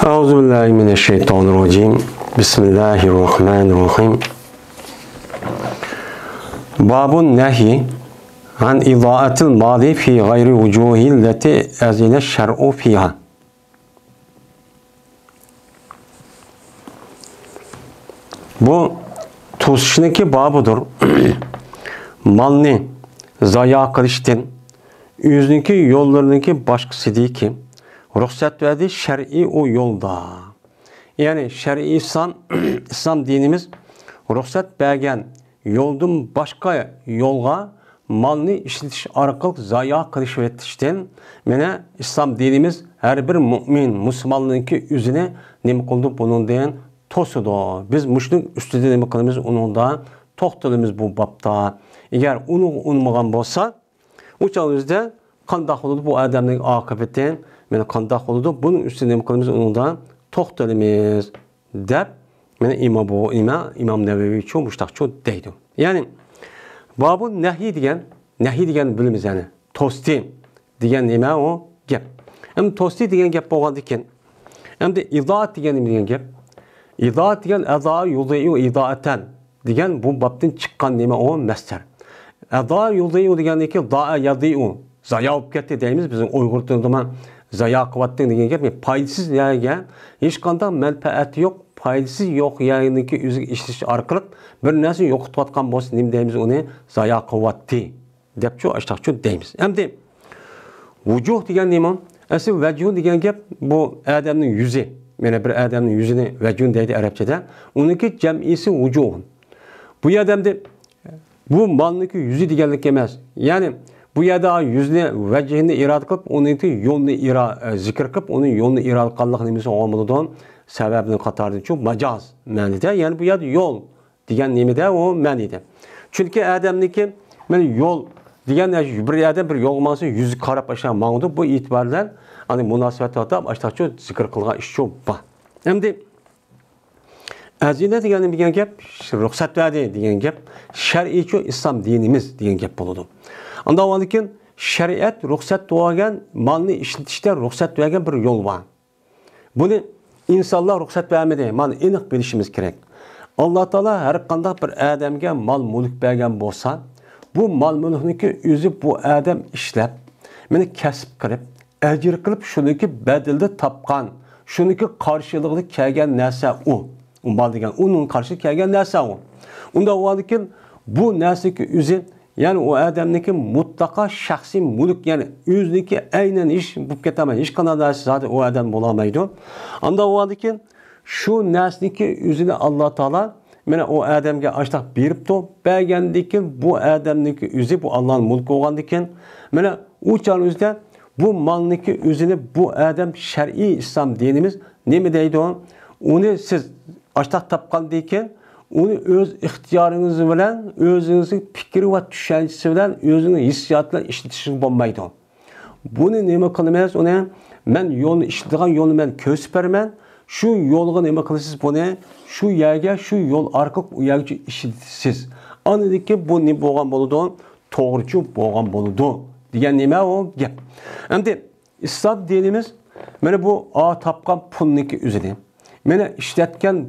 Euzubillahimineşşeytanirracim. Bismillahirrahmanirrahim. Babun nehi an idaatil mali fi gayri vucuhil leti azine şer'u fiha. Bu tuzşiniki babıdır. Malni zaya kılıştın. Yüzünki yollarındaki başkası değil ki ruhsat verdi şer'i o yolda. Yani şer'i İslam dinimiz ruhsat bergen yoldun başka yolga malını işletiş arkalık zaya kılış etişten mene İslam dinimiz her bir mümin Müslümanlığınki yüzüne ne kıldı bunun diyen tosudu. Biz müşrik üstüde ne kılımız onun da toxtalımız bu babda. Eğer onu unutmagan bolsa uçağımızda kandak oldu bu adamın akıbetten mene kandak oldu bunun üstüne ne kılımız onun da toxtalımız dep mene İmam Nevevi çok müştakçı deydi. Yani babun nehi degen bilimiz yani tosti degen neme o gap. Hem tosti degen gap bolgandan keyin hem de idaat degen gap. İdaat degen ada yudayu idaaten degen bu babdan çıkan neme o mastar. Ada yudayu degenneki da yadiu zaya olup ketdi deymiz bizim Uygur tilinde zaya kıvatdın degen gap paydasız yerge hiç qanday menfaati yok. Faydası yok yani ki üzük işleş arkalık bir narsa yo'qotayotgan bo'lsa nima deymiz uni zaya quvvatdi debchu ashtaqchu deymiz. Endi vujuh degan nima? Asl vajuh degan gap bu odamning yuzi. Mana bir odamning yuzini vajuh deydi arabchada. Uniki jam'isi vujuh. Bu odamda bu malniki yuzi deganlik emas. Ya'ni bu yerda yuzni vajhini irod qilib, uniki yo'lni zikr qilib, uni yo'lni irod qilganlik nimasi omilidan sebebini qatardan çok macaz ma'nida. Yani bu yer yol degan nimada o ma'nida. Çünkü adamniki men yol degan bir yerda bir yol olmasa yüz qarab aşağı mağdu. Bu itibarlar hani münasebet atab aştaqçı zikr qilgan ish çok bor. Endi azina degan gap ruxsat verdi degan gap shar'iy İslam dinimiz degan gap bo'ladi. Unda oldin shariat ruxsat bergan malni ishlatishda ruxsat bergan bir yo'l bor. Bunu İnsanlar ruhsat vermedi. Man aniq bilishimiz kerak. Allah Taala her qanday bir adamga mal mulk bergan bo'lsa, bu mal mulkniki o'zi bu adam ishlab, meni kasb qilib, ajr qilib, shuniki badalda topgan, shuniki qarshiligida kelgan narsa u. U mal degan uning qarshi kelgan narsa u. Unda o'ylaydikin bu narsaki o'zi yani o adamniki mutlaka şahsi mulk yani o'ziniki aynan ish bo'lib ketamaydi. Hech qanday narsa zaten o adam bo'lamaydi. Anda o adamkin şu narsniki o'zini Alloh taolo mana o adamga ashtaq beribdi. Bergandikin bu adamniki o'zi bu Allohning mulki bo'lgandikin mana u chog'imizda bu malniki o'zini bu adam shar'iy islom dinimiz nima deydi? Uni siz ashtaq topgandikin onu öz ixtiyorunuz bilan, o'zingizning fikri va tushunchasi bilan, o'zingizning hissiyoti bilan ishlatishing bo'lmaydi. Buni nima qilamiz? Uni men yo'lni ishlatigan yo'lni men ko'rsatib beraman. Shu yo'lga nima qilasiz buni? Shu yerga, shu yo'l orqali u yerga ishlatasiz. Anidiki bu nima bo'lgan bo'ladi? To'g'richu bo'lgan bo'ladi. Degan nima o gap. Endi islom dinimiz mana bu topgan pulniki o'zini meni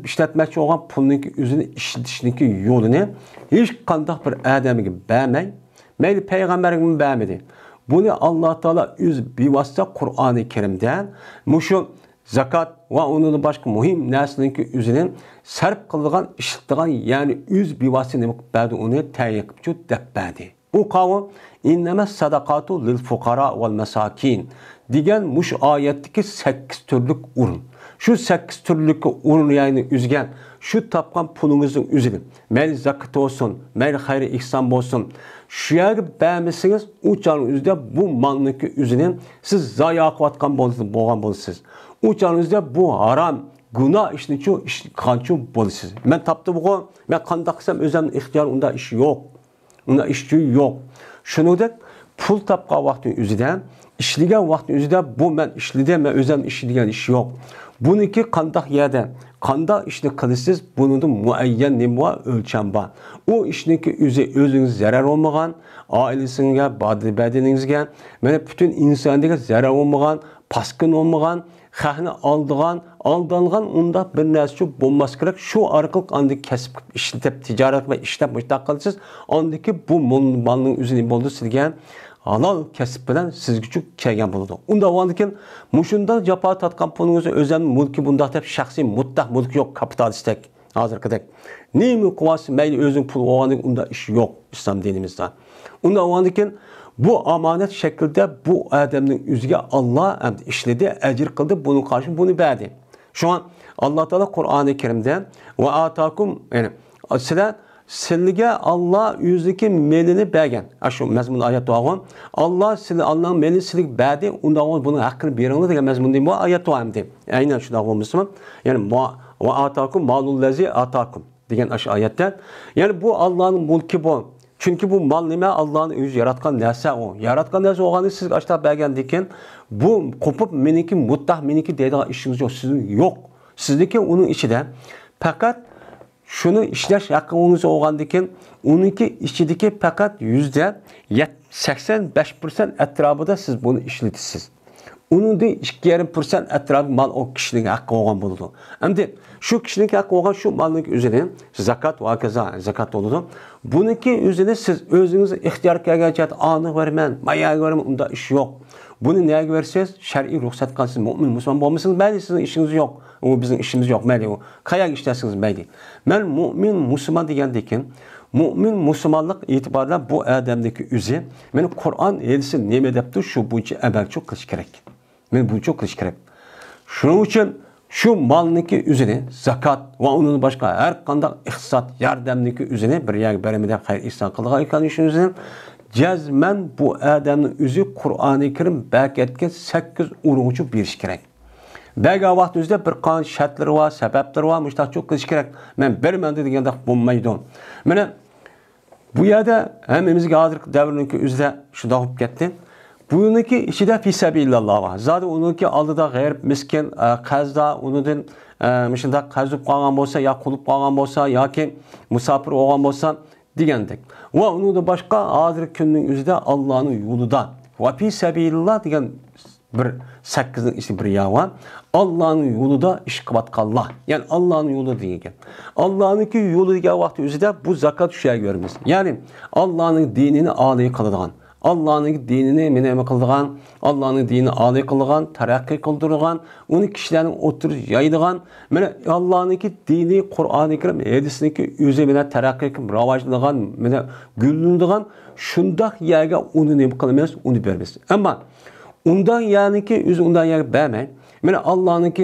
işletmekçi olan pulniki özünü işletişniki yolunu hiç qandaq bir adamga bermay, meyli peygamberimiz bermedi. Bunu Allah Taala öz bivasita Kur'an-ı Kerim'de muşu zakat ve onun başka muhim narsalarniki özünü sarf qilgan, işletgan yani öz bivasita nima berdi onu tayin qilib deb berdi. O qavm innamas sadaqatu lil fuqara vel masakin degan mush oyatdagi 8 turlik o'rin. Şu 8 türlük urun yani üzgen, şu tapkan pulunuzun üzülün. Meyli zakat olsun, meyli hayri ihsan olsun. Şu yeri beğenmişsiniz, uçağın üzerinde bu malniki üzülün. Siz zaya akıvatkan bolsınız. Uçağın üzerinde bu haram, günah işini çoğu kançu bolsınız. Ben taptı bu, ben kandaksam özümün ihtiyarı onda iş yok. Onda işçi yok. Şunu da pul tapka vaktin üzerinde, işligen vaktin üzerinde bu ben işlide, ben özümün işligen iş yok. Bununki qandaq yerden, qandaq işni qilasiz, bunun da muayyan nima var, ölçem var. O işniki özünüz zarar olmagan, ailesine, bedeningizga, mana bütün insonlarga zarar olmagan, paskin olmagan, haqni aldangan unda bir narsa bo'lmas kerak. Shu orqali andi kasb ishlatib, tijorat va ishlab mustaq qilasiz. Andiki bu malning o'zini bo'ldi sizga halol kasb bilan sizga kelgan bo'ladi. Unda o'ndikin mushunda jafo tatgan pulingiz o'zim mulki bunda deb shaxsiy muttaq mulki yo'q, kapitalistik hozirgidek. Nima qilasiz, mayli o'zing pul olganing unda ish yo'q islom dinimizda. Unda o'ndikin bu amanet şekilde bu adamın üzüge Allah işledi, ecir kıldı, bunun karşın bunu verdi. Şu an Allah Teala Kur'an-ı Kerim'de ve atakum yani sizge Allah yüzdeki melini bergen. Şu mezmun ayet doğan. Allah size Allah'ın melini sizge verdi. Ondan bunun hakkını verin diye mezmun değil bu ayet doğan diye. Aynen şu doğan Müslüman. Yani ve atakum malul lezi atakum diyen aşı ayetten. Yani bu Allah'ın mulki bu. Çünkü bu mal nime Allah'ın özü yaratkan narsa o. Yaratkan narsa oğanı siz açta bergendikken bu kopup meniki muttah meniki deydiğin işiniz yok. Sizin yok. Sizdeki onun içinde fakat şunu işleş hakkınız oğandikken onunki içindeki fakat %85% etrafında siz bunu işletisiniz. Onun da 2,5% etrafı mal o kişinin hakkı olan bulundu. Şimdi şu kişinin hakkı olan şu malın üzerine zakat ve keza zakat oldu. Bununki üzerine siz özünüz ihtiyar kelgence anı vermen, maya vermen, onda iş yok. Bunu neye verirseniz şer'i ruhsat kalsın, mümin, Müslüman olmuşsunuz, belki sizin işiniz yok. O bizim işimiz yok, belki o. Kayak işlersiniz belki. Ben mümin, Müslüman diyendeyken, mümin, Müslümanlık itibarıyla bu adamdaki üzü, benim Kur'an edisi neme edepti, şu bu için evvel çok kılıç gerek. Ben bunu çok kılıç gerek. Şunun için şu malniki üzerine zakat ve onun başka her kanda ihsat yardımniki üzerine bir yer beremeden hayır ihsan kıldığı ikan işin üzerine cezmen bu adamın üzü Kur'an-ı Kerim belki etken 8 uruncu bir iş gerek. Belki vaxt üzerinde bir kan şartları var, sebepleri var, müştah çok kılıç gerek. Ben bermende degende bulmaydı. Mene bu yerde hemimizge hazır devrinki üzerinde şu da hop gitti. Bununki içinde fisabilillah var. Zaten onunki aldıda gayr miskin qazda onundan mişinda qazıp qalğan bolsa ya qulup qalğan bolsa yoki musafir olğan bolsa degендek. Ve onun da başka hazır günün üzerinde Allah'ın yolunda ve fisabilillah degen bir 8'in içi bir ya var. Allah'ın yolunda iş qıbatqanlar. Yani Allah'ın yolu degen. Allah'ınki yolu degen vaxt üzerinde bu zakat düşer görmüş. Yani Allah'ın dinini âli qıldıgan. Allah'ın dinini meneme kıldırgan, Allah'ın dinini âli kıldırgan, terakki kıldırgan, onu kişilerin oturup yaydıgan, Allah'ın dini, Kur'an-ı Kerim, hadisindeki yüze mene terakki ravajlıgan, mene güllündügan, şundak yerge onu ne kılmayız, onu vermez. Ama ondan yani ki yüz ondan yer vermey, Allah'ın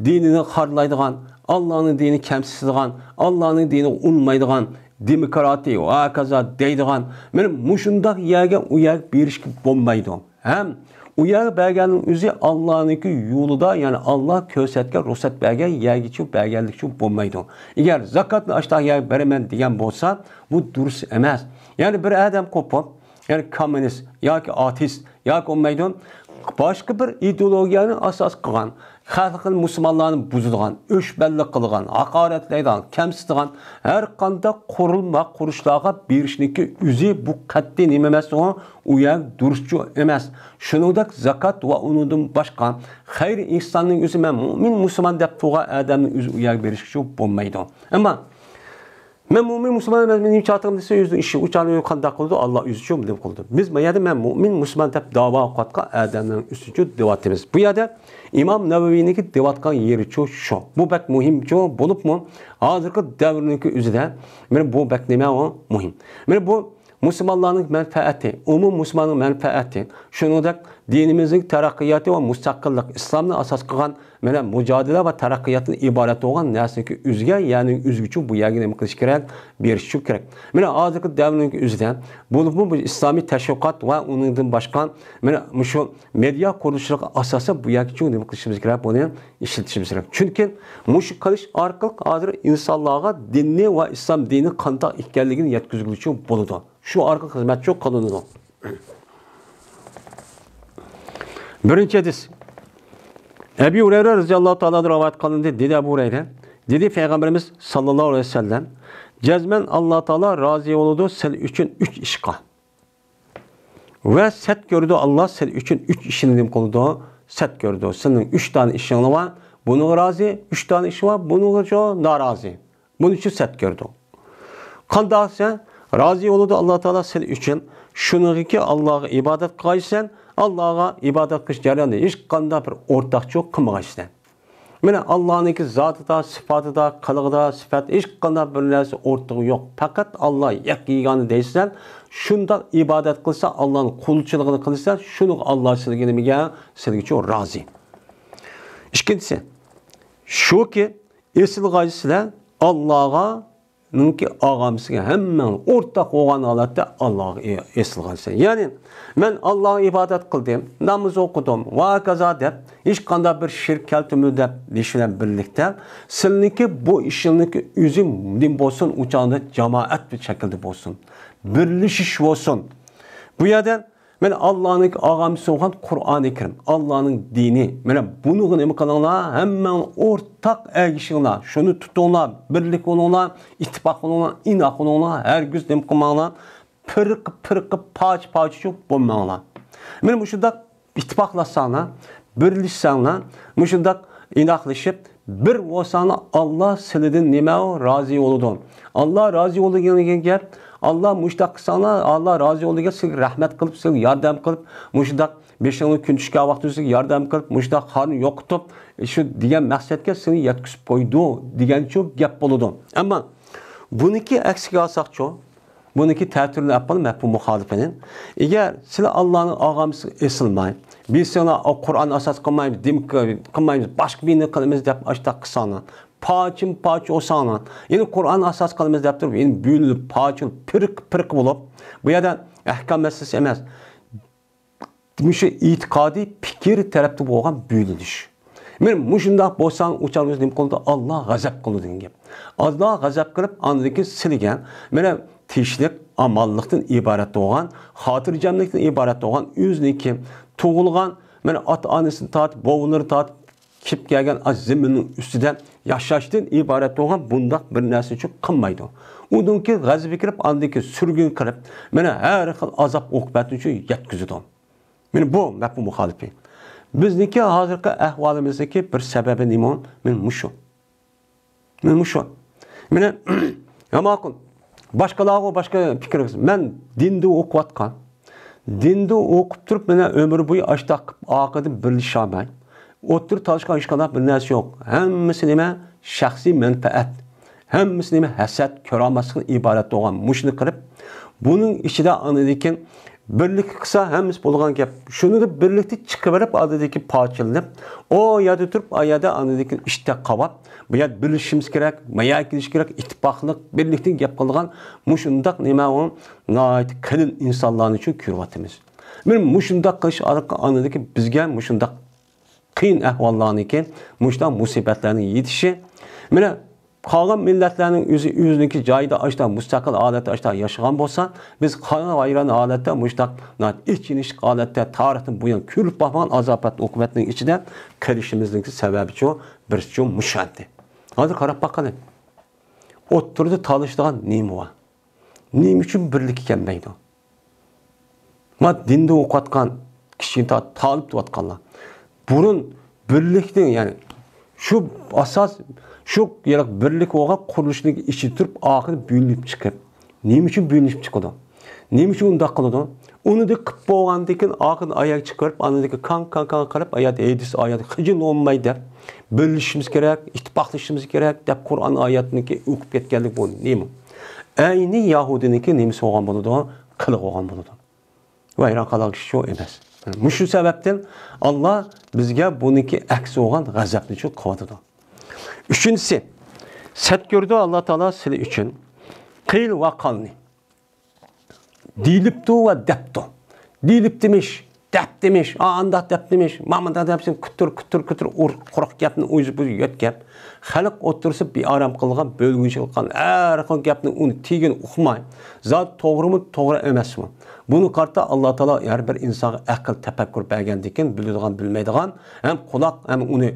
dinini harlaydıgan, Allah'ın dinini kemsizdigan, Allah'ın dinini unmaydıgan, demokrati ve kaza deydiğen benim muşundak yerge uyak bir iş bombaydı. Hem uyak belgenin üzü Allah'ınki yolunda yani Allah kösetken ruhsat belge yergiçi belgelikçi bombaydı. Eğer zakatını aşağı yer beremen diyen bolsa bu dürüst emez. Yani bir adam kopup yani komünist ya ki ateist ya ki olmaydı başka bir ideologiyanın asas kılan xalqın Müslümanlarını buzulgan, öşbellik kılgan, hakaretleyden, kemsizdigan, her kanda kurulma, kuruşlarga berişniki üzü bu katli nememesi o uyak duruşçu emez. Şunundak zakat ve onundan başka hayır insanın üzü men mümin Müslüman dep tuğa adamın üzü uyak berişki bulmaydı. Ama men mümin Müslüman ben benim çatığım dese yüzün işi uçanı kanda kıldı Allah üzücü dep kıldı. Biz mayada men mümin Müslüman dep dava qatqa adamın üzücü devatimiz. Bu yada İmam Nevevi'ninki devatkan yeri çoğu şu. Bu bek muhim çoğu bulup mu? Hazırki devrinki üzerinde bu bek neme o muhim. Bu Müslümanların menfaati, umum Müslümanın menfaati, şunu da dinimizin terakkiyatı ve müstakillik, İslam'ın asas kılan mücadele ve terakkiyatın ibaret olan nesneki üzge, yani üzgüçü bu yerine kılış gerek, bir şey gerek. Hazırki devrinki üzerinde bulup mu bu İslami teşvikat ve onun başkan, şu medya kuruluşluk asası bu yerine kılışımız gerek, bunu işletişimiz gerek. Çünkü muşu kılış arkalık hazır insanlığa dinli ve İslam dini kanta ihkerliğini yetkizgülüçü buludu. Şu arka hizmet çok kalındı. Birinci hadis. Ebu Hureyre radıyallahu ta'ala rivayet kılındı. Dedi Ebu Hureyre. Dedi Peygamberimiz sallallahu aleyhi ve sellem. Cezmen Allah Teala razı oldu sen üçün 3 işqa. Ve set gördü Allah sen üçün 3 işini kıldı. set gördü. Senin 3 tane işin var. Bunu razı. 3 tane işi var. Bunu narazı. Bunun için set gördü. Qandaq sen razı oldu Allah Teala sen için. Şunu ki Allah'a ibadet qilsan, Allah'a ibadet qilish jarayonida hech qanday bir o'rtaqchilik qilmaysizlar. Mana Allohning zotida, sifatida, qilig'ida, sifat hech qanday bir narsa o'rtog'i yo'q. Faqat Alloh yagona deysan, shunda ibodat qilsa, Allohning qulchiligini qilsa, shuni Alloh sizga nimaga, sizga uchun rozi. Ikkinchisi, shuki esil g'oyasizlar Allohga Nunki ağamsıga hemen ortak olan halatda Allah'a esil qalsa. Yani ben Allah'a ibadet kıldım, namaz okudum, vakaza deb, hiç qanday bir şirk keltimi deb deyişilen birlikte, sizniki bu işiniki üzüm din bolsun, uçağında cemaat bir şekilde bolsun. Birleşiş bolsun. Bu yerden ben Allah'ın ağamsı olan Kur'an-ı Kerim, Allah'ın dini, bunu nemi kılınlar, hemen ortak ergişinler, şunu tutunlar, birlik olunlar, ittifak olunlar, inak olunlar, her güz nemi kılınlar, pırık, paç çok bulmanlar. Bu şundak ittifaklaşsanlar, birleşsenler, bu şundak inaklaşıp, bir olsanlar Allah silidin nime o razı oludun. Allah razı olduğunu gel. Allah müştak kısanlar, Allah razı olduğu siz rahmet kılıp, siz yardım kılıp, müştak 5 yıllık gün çıkan vakti siz yardım kılıp, müştak harını yokutup, şu diyen məqsədke seni yetkisip koydu, diyen çok gap buludu. Ama bununki eksik alsak çok, bununki tertürlü yapalım hep bu muhalifenin. Eğer siz Allah'ın ağamızı esilmeyin, biz sana Kur'an asas kılmayız, din kılmayız, başka birini kılmayız deyip açtak kısanlar. Paç olsanlar. Yani Kur'an asas kılmayız deyip durup, yani büyülü, paçıl, pırık bulup, bu yerden ahkam meselesi emez. Müşü itikadi fikir tarafta boğan büyülüdür. Men muşundaq bolsan uçalımız nima qildi? Allah g'azab qildi degan gap. Allah g'azab qilib, andiki silgan, mana tishlik, amallikdan iborat bo'lgan, xotirjamlikdan iborat bo'lgan, o'zniki tug'ilgan, mana ota-onasini tatib, bovulari tatib kip kelgan azminning ustida yashashdan iborat bo'lgan bundaq bir narsa uchun qilmaydi. Uningki g'azab kirib, andiki surgun qilib, mana har xil azob uqubat uchun yetkazadi. Mana bu mafhum muxolifi. Bizniki hozirgi ahvolimizdagi bir sababi nima? Men mushu. Mana ma'qul. Boshqalarga boshqa fikr. Men dinni o'qiyotgan. Dinni o'qib turib, mana umr bo'yi ashtaq aqida birlashamay. O'tir talishgan hech qanday bir narsa yo'q. Hammasi nima? Shaxsiy manfaat. Hammasi nima? Hasad, karomatdan iborat bo'lgan mushni qilib, buning ichida anadikin birlik kısa hemiz bulgan gap. Şunu da birlikte çıkıverip adadaki parçalanıp, o yada turup ayada anadaki işte kavat, bu yad birleşimiz gerek, maya giriş gerek, ittifaklık, birlikte yapılan muşundak nime o nait kılın insanların için kürvatımız. Benim muşundak kış anadaki bizge muşundak kıyın ahvallarını ki, muşundak musibetlerinin yetişi, mene Qalgan milletlerinin özününki joyida açta mustaqil holatda açta yaşagan bolsa, biz qana ayran holatda mustaq ichinish holatda tarixdan buyon ko'rib baxman azobat uqubatning ichida kirishimizning sababi shu birchi mushanti. Hozir qarab baqaling. O'ttirdi talishdigan nima bor? Nima uchun birlik kelmaydi? Ma dinda o'qiyotgan kichkinta talib tuyotganlar. Burun birlikning, ya'ni shu asas Şu yarak birlik olgan kuruluşun içi turib ahir büyülüp çıkıp. Neyim için büyülüp çıkıdı? Neyim için undaq kılıdı? Onu da kıp boğandakin ahir ayak çıkarıp, anadaki kan karıp, ayat edis ayat hıcın olmayı der. Bölüşümüz gerek, ittifaklaşımız gerek, dep Kur'an ayatını ki okup ketkenlik bu. Neyim? Ayni Yahudinin ki neymiş olgan bunu da, kılık olgan bunu da. Ve İran kalak şu emez. Şu sebepten Allah bizge bununki aksi olgan gazaplı çok kıvadı da. Üçüncüsü, set gördü Allah Teala sizi için. Qil ve qalni. Diliptu ve deptu. Dilip demiş, dep demiş, anda dep demiş, mamada depsin, kütür, kurak gapni o'zi bu yot gap. Xalq o'tirib bir aram qilgan, bölgünçü qilgan, har xil gapni uni tegin uqmay. Zat to'g'rimi, to'g'ri emasmi? Buni qarta Alloh taolo har bir insonga aql, tafakkur bergandan keyin biladigan, bilmaydigan, ham quloq, ham uni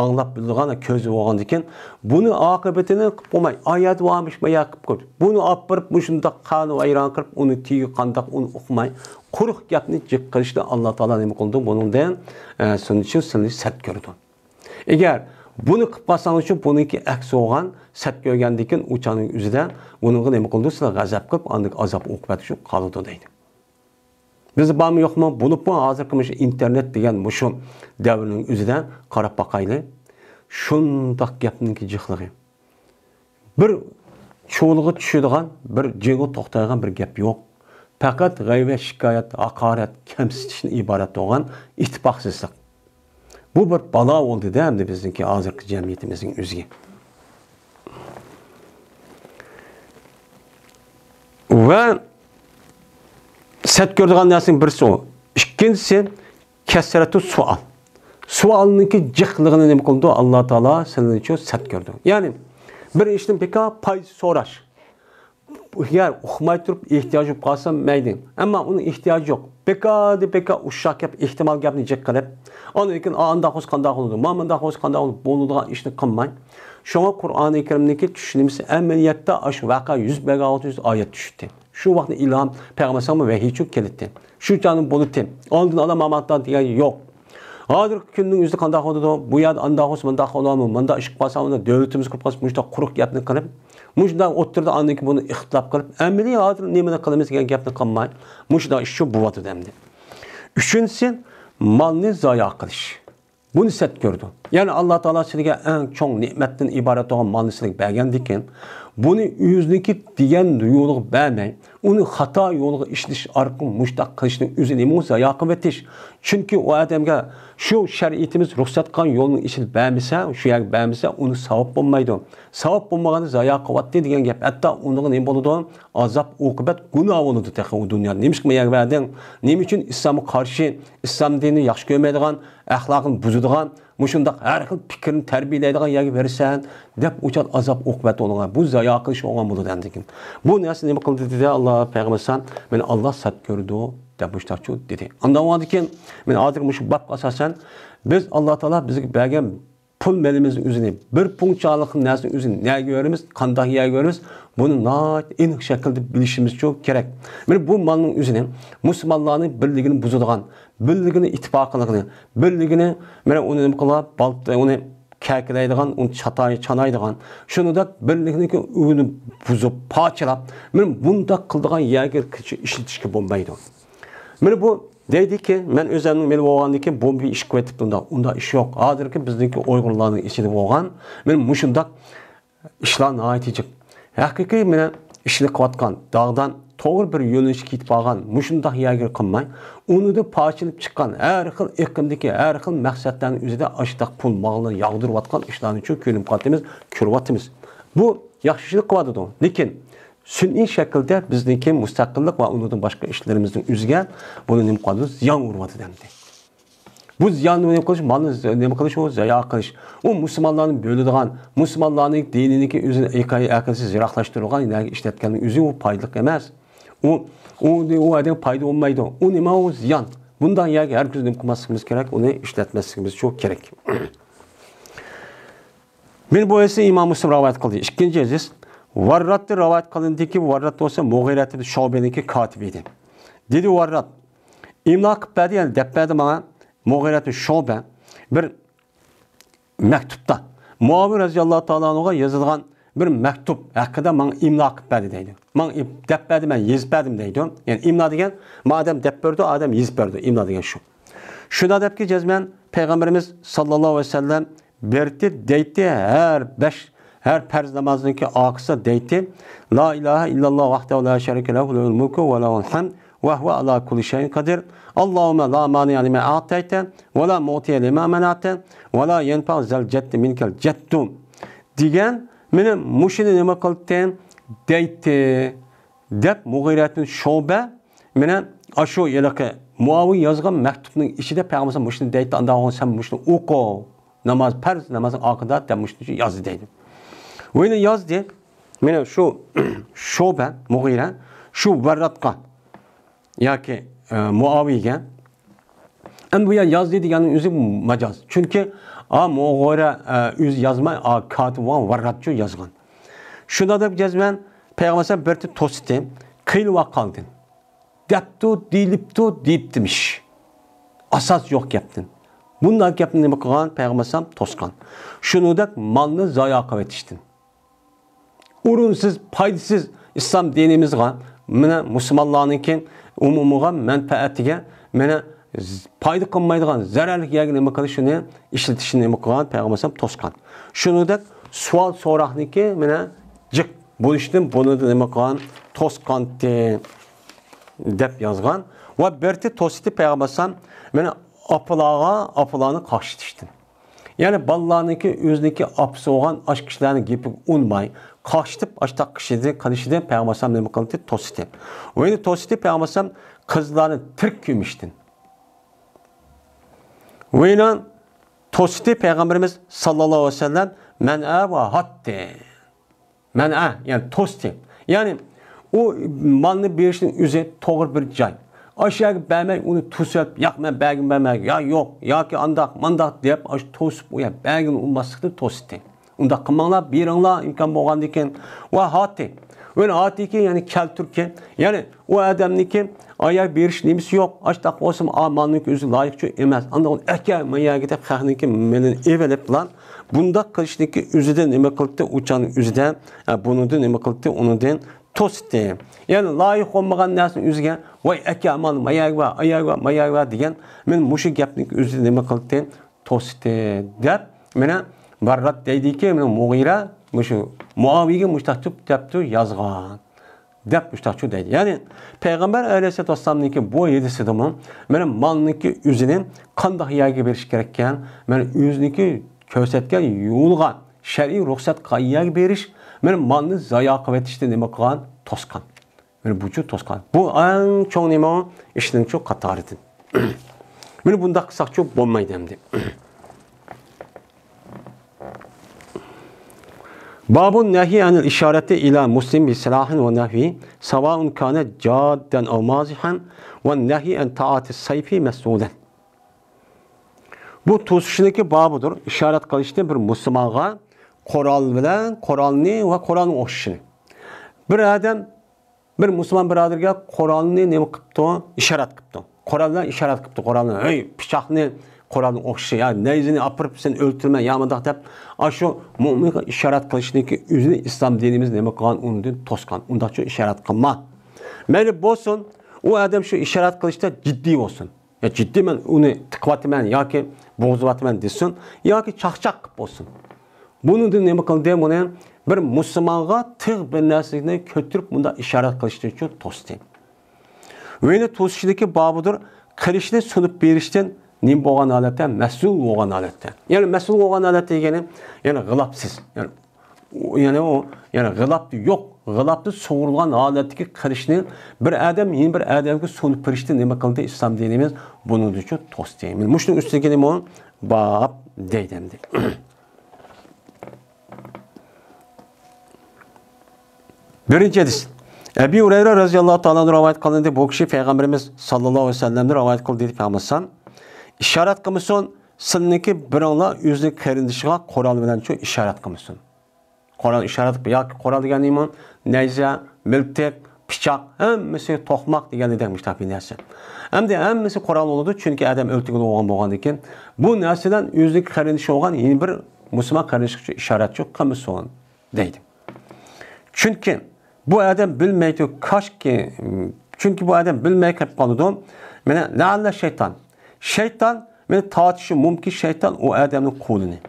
anglab biladigan ko'zi bo'lgandan keyin buni oqibatini qilib qo'ymay, oyat varmish maya qilib qo'y. Buni olib borib mushundaq qani vayron qilib, uni tigi qandoq uni o'qimay, quruq gapni jiq qilishni Alloh taolo nima qildi? Buningdan sunnatchi sizni sat ko'rdi. Agar buni qilib qolsangiz uchun buniki aks bo'lgan sat ko'rgandan keyin uchaning o'zida buningga nima qildi? Sizlar g'azab qilib, andik azob o'qib shu qoldi deydi. Biz bormi yo'qmi? Buni hozirgi internet degan shu davrning o'zida qarab boqaylik. Shundoq gapninki jiqligi. Bir cho'lg'i tushadigan, bir jingo to'xtaydigan bir gap yo'q. Faqat g'ayva, shikoyat, haqorat, kamsitishdan iborat bo'lgan ittifoqsizlik. Bu bir balo bo'ldi-da, endi bizniki hozirgi jamiyatimizning o'ziga. Va sat ko'rdigan narsaning birisi o. Ikkinchisi kasratu sual. Sualninki jiqligini nima qildi? Alloh taolo sizning uchun sat ko'rdi. Ya'ni bir ishdan beka pay so'rash. Eğer uqmay turib ehtiyoji bo'lib qolsa mayli. Ammo uni ehtiyoji yo'q. Beka ushaq gap ehtimol gapni jiq qilib, ondan keyin anda qo'sh qanday bo'ladi, mamanda qo'sh qanday bo'ladigan ishni qilmang. Shunga Qur'oni Karimdagi tushunimiz amaliyotda shu vaqa 100 bergan oyat tushdi. Shu vaqtda ilhom payg'ambarimiz vahiy uchun keldi. Shu jonim bo'ldi. Oldin olam amatdan degan yo'q. Hozirgi kunning o'zida qanday bo'ladi? Bu yerda anda qo'sh manda qo'lami, manda ish qilsa, unda davlatimiz qilib qolsa, mushta quruq gapni qilib Muşda oturdu andan ki bunu ixtilaf qilib, əmeli hazır nemini qilamiz degan gapni qilmay, muşda ish shu bo'ladi demdi. Üçüncüsü malni zoya qilish. Buni sat ko'rdi. Ya'ni Alloh taolo sizga eng cho'ng ne'matdan iborat bo'lgan malni sizga bergandikin, buni o'ziniki degan yo'lga bermay, uni xato yo'lga ishlash orqali mushtaq qilishning o'zini zoya qilib etish. Chunki u odamga shu shariatimiz ruxsat qilgan yo'lni ishil bermasa, shu yerga bermasa, uni savob bo'lmaydi. Savob bo'lmaganda zoya qilyapti degan gap. Hatto unga nima bo'ladi? Azob, oqibat, gunoh bo'ladi texi u dunyoda. Nima yerga berding? Nima uchun islomga qarshi, islom dinini yaxshi ko'rmaydigan, axloqini buzadigan, mushundaq har xil fikrni tarbiyalaydigan yerga bersan, deb uchat azob, oqibat bo'lgan. Bu zoya qilish bo'lgan bo'ladi degan. Bu narsa nima qildi dedi Alloh payg'ambar meni Alloh sat ko'rdi deb boshlarchu dedi. Ondan keyin men hozir shu bab asosan biz Alloh taolo bizga bergan pul melimizni o'zini bir punchalik narsani o'zini nega ko'ramiz, qanday yerga ko'ramiz, buni aniq shaklda bilishimiz çok kerak. Men bu malning o'zini musulmonlarning birligini buzadigan, birligini ittifoqligini, birligini men uni nima qilib, balta uni kaykilaydigan, uni chanaydigan, shuningdek birlikni uni buzib, parchalab, men bunda qildigan yerga ishlatishga bo'lmaydi. Men bu deydi ki, men özümün meni bo'lgandan keyin bomba ish qilib unda ish yo'q. Hozirgi bizniki Uyg'urlarning ichida bo'lgan, men mushundaq ishlar nihoyatda haqiqiy meni ishni qilayotgan, dog'dan to'g'ri bir yo'nalishga ketib qolgan, mushundaq yerga qilmay, unida parchalib chiqqan har xil iqlimdagi har xil maqsadlarning o'zida ashtaq pul molni yog'dirayotgan ishlarni uchun ko'ryapmiz. Bu yaxshilik qilyapti, lekin sun'iy shaklda bizniki mustaqillik va undan boshqa ishlarimizning o'ziga buni nima qiladi? Ziyon uryapti demdi. Bu ziyonni nima qilish, malni nima qilish, o zoya qilish. U musulmonlarning bo'ladigan, musulmonlarning dininiki o'zini aqlsiz yiroqlashtirgan, nega ishlatganning o'zi u foydali emas. U adam foyda olmaydi. U nima o ziyon. Bundan yerga har kun nima qilmasligimiz kerak, uni ishlatmasligimiz çok kerak. Men bu esa Imom Muslim rivoyat qildi. Ikkinchi hadis Varrat'ta rivayet kılındaki Varrat olsa Muğiret-i Şube'ninki katibiydi. Dedi Varrat, imla kıpbedi yani deppedi bana Muğiret-i Şube bir mektupta. Muavir Raziyallahu Teala'na yazılgan bir mektup hakkında bana imla kıpbedi deydi. Bana deppedi ben yazbedim deydi. Yani imla degen madem deppördu adam yazberdi. İmla degen şu. Şuna depki cezmen Peygamberimiz sallallahu aleyhi ve sellem berti deyti her farz namazındaki akısa deyti La ilahe illallah vahdehu la şerike lehu lehul mulku ve lehul hamd ve huve ala kulli şeyin kadir. Allahümme la mani'a lima a'tayte ve la mu'tiye lima mena'te ve la yenfa zel ceddi minkel ceddum. Digen benim muşini nima kıldım deyti dep Muğiret-i Şube benim aşu yelaki muavin yazgan mektubun içinde Peygamber muşini deyti anda sen muşini oku namaz farz namazın akıda dep muşini yazdı deydi. Öyle yazdı. Mene şu Şube, Muğire, şu Varrat'ka yoki Muaviyga. Endi bu yozdi deganning o'zi majoz. Chunki Mo'g'ora o'zi yozmay, Katibon Varratchi yozgan. Shunda deb jazman payg'ambar bir to'sdi, qiyilib qoldin. Debtu, deyilibtu, deyibdimish. Asos yo'q gapdan. Bunday gapni nima qilgan payg'ambar to'sgan. Shuningdek molni zoya qilib etishdi. O'rinsiz, foydasiz islom dinimizga, mana musulmonlarning umumiga manfaatiga, mana foyda qilmaydigan zararli yerga nima qilish shuni ishlatishni nima qilgan payg'ambar to'sgan. Shuningdek savol so'roqniki mana jiq bo'lishdan buni nima qilgan to'sgan deb yozgan va berti to'sdi payg'ambar mana apalarni qarshitishdi. Ya'ni balalarniki o'zniki apsi olgan ash kishilarni gapiga unmay, qarshitib ashtaq qilishdi payg'ambar nima qildi to'sdi. Va endi to'sdi payg'ambar qizlarni tirik ko'mishdi. Va endi to'sdi payg'ambarimiz sallallohu alayhi vasallam man'a va hatta. Man'a yani to'sdi. Ya'ni o malni berishning o'zi to'g'ri bir joy. Aşağı bəmək onu to'sib, yo'q men bəgim bəmək, ya yo'q, yoki andaq, mandaq deb aş to'sib qo'ya, bəgini unmaslikni to'sdi. Unda qilmanglar, beringlar imkon bo'lgandan keyin va hati. O'ni hatiki ya'ni kelturki, ya'ni o odamniki oyoq berish nimasi yo'q. Ashtaq bo'lsin, amalning o'zi loyiqchi emas. Anda uni aka mayaga deb xalqniki meni eveliblar. Bunda qilishniki o'zidan nima qildi? Uchaning o'zidan, buningdan nima qildi? Unidan to'sdi. Yani loyiq olmagan narsani o'ziga voy aka amal mayagva degan men mushu gapning o'zida nima qildi to'sdi deb meni Varrat deydiki men Mughira mushu Muaviyga mushtaqib debdi yozgan deb mushtaqchu deydi. Ya'ni payg'ambar alayhisolatu vassalamniki bu yedisidimi meni malniki o'zini qanday yerga berish kerak ekan, meni o'zniki ko'rsatgan yo'lga shar'iy ruxsat qayerga berish, meni malni zoya qilib etishni nima qilgan to'sgan. Meni bu çok to'sgan. Bu eng cho'ng nima ishning cho'ng qatoridan. Meni bunda qilsak cho'q bo'lmaydi endi. Babun nahi anil isharati ila muslim bi silahin ve nahi savaun kana jaddan aw mazihan ve nahi an ta'ati sayfi mas'ulan. Bu to'sishniki babudur. İşaret qilishda bir musulmonga Qur'on bilan Qur'onni va Qur'onning o'xshashini. Bir adam bir musulmon birodarga Qur'onni nima qilibdi? Ishorat qilibdi. Qur'ondan ishorat qilibdi. Qur'onni, "Ey, pichoqni Qur'onning o'xshi, ya nayzini opirib sen o'ltirma, yamandoq" deb, shu mo'minga ishorat qilishniki o'zini islom dinimiz nima qilgan, undan to'sgan. Undaqcha ishorat qilma. Mayli bo'lsin, u odam shu ishorat qilishda jiddiy bo'lsin. Ya jiddiy men uni tiqyapman yoki bo'g'zibyapman desin, yoki chaqchaq qilib bo'lsin. Bundan nima qildi? Buni bir musulmonga tig' bir narsani ko'tirib bunda ishorat qilishni uchun to'sdi. Va endi to'sishniki bobidir, qilishni sunib berishdan nim bo'lgan holatda, mas'ul bo'lgan holatda. Ya'ni mas'ul bo'lgan holatda degani, ya'ni g'ilobsiz. Ya'ni g'ilobni yo'q, g'ilobni sug'urilgan holatdagi qilishni bir odam yeni bir odamga sunib berishdan nima qildi? Islom dinimiz buning uchun to'sdi. Men mushning ustiga nima bab deydi endi. Birinci hadis. Ebu Hureyre radhiyallahu ta'ala rivayet kılındı. Bu kişi Peygamberimiz sallallahu aleyhi ve sellem'de rivayet kıldı dedi Peygamberimiz. İşaret kılmışsın. Sizniki birinla yüzünü karindişine Kur'an bilen çok işaret kılmışsın. Kur'an işaret ya Kur'an degen iman neyze, miltek, piçak, hemmisi toxmak degen demiş tabi nerse. Hem de hemmisi Kur'an oldu çünkü adam öltüğü olgan boğan iken bu nerseden yüzünü karindişi olgan yeni bir Müslüman karindişi işaret çok kılmışsın deydim. Çünkü bu adam bilmeydi kaşki çünkü bu adam bilmeyip kalıdı. Mene la'alla şeytan. Şeytan meni tartishi mumkin şeytan o adamning qo'lini.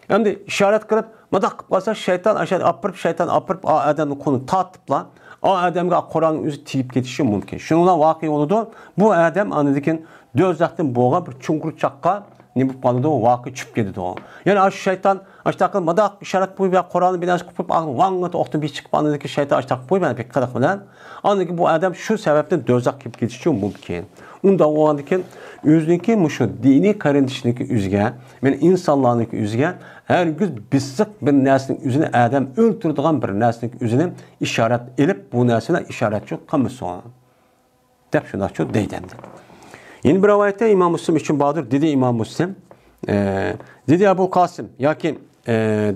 Endi işaret qilib, madaq qilib qolsa şeytan aşağı apirib, şeytan apirib adamning qo'lini tortiblar. O adamga Qur'onning o'zi tegib ketishi mumkin. Shundan voqea bo'ldi. Bu adam andikin do'zaxdan bo'lgan bir chunqurchoqqa nima bo'lib qoldi, voqea tushib ketdi. Ya'ni ash şeytan aştaqil madaq ishorat qo'yib, Qur'onni bilan qilib, vangga to'xtab chiqib qoldi şeytan aştaq qo'yib, pek qadaq bilan. Andikin bu adam shu sababdan do'zax kelib ketishi mumkin. Unda o'g'andikin o'ziniki mushu diniy qarindishniki o'ziga, men insonlarniki o'ziga har gün bisiq bir narsaning o'zini adam o'ltiradigan bir narsaning o'zini ishorat elib, bu narsani ishoratchi qilmasin. deb shundoqcha deydi. Yeni bir rivayette İmam Müslim için bağdır. Dedi İmam Müslim. Dedi Ebu Kasım. Yakin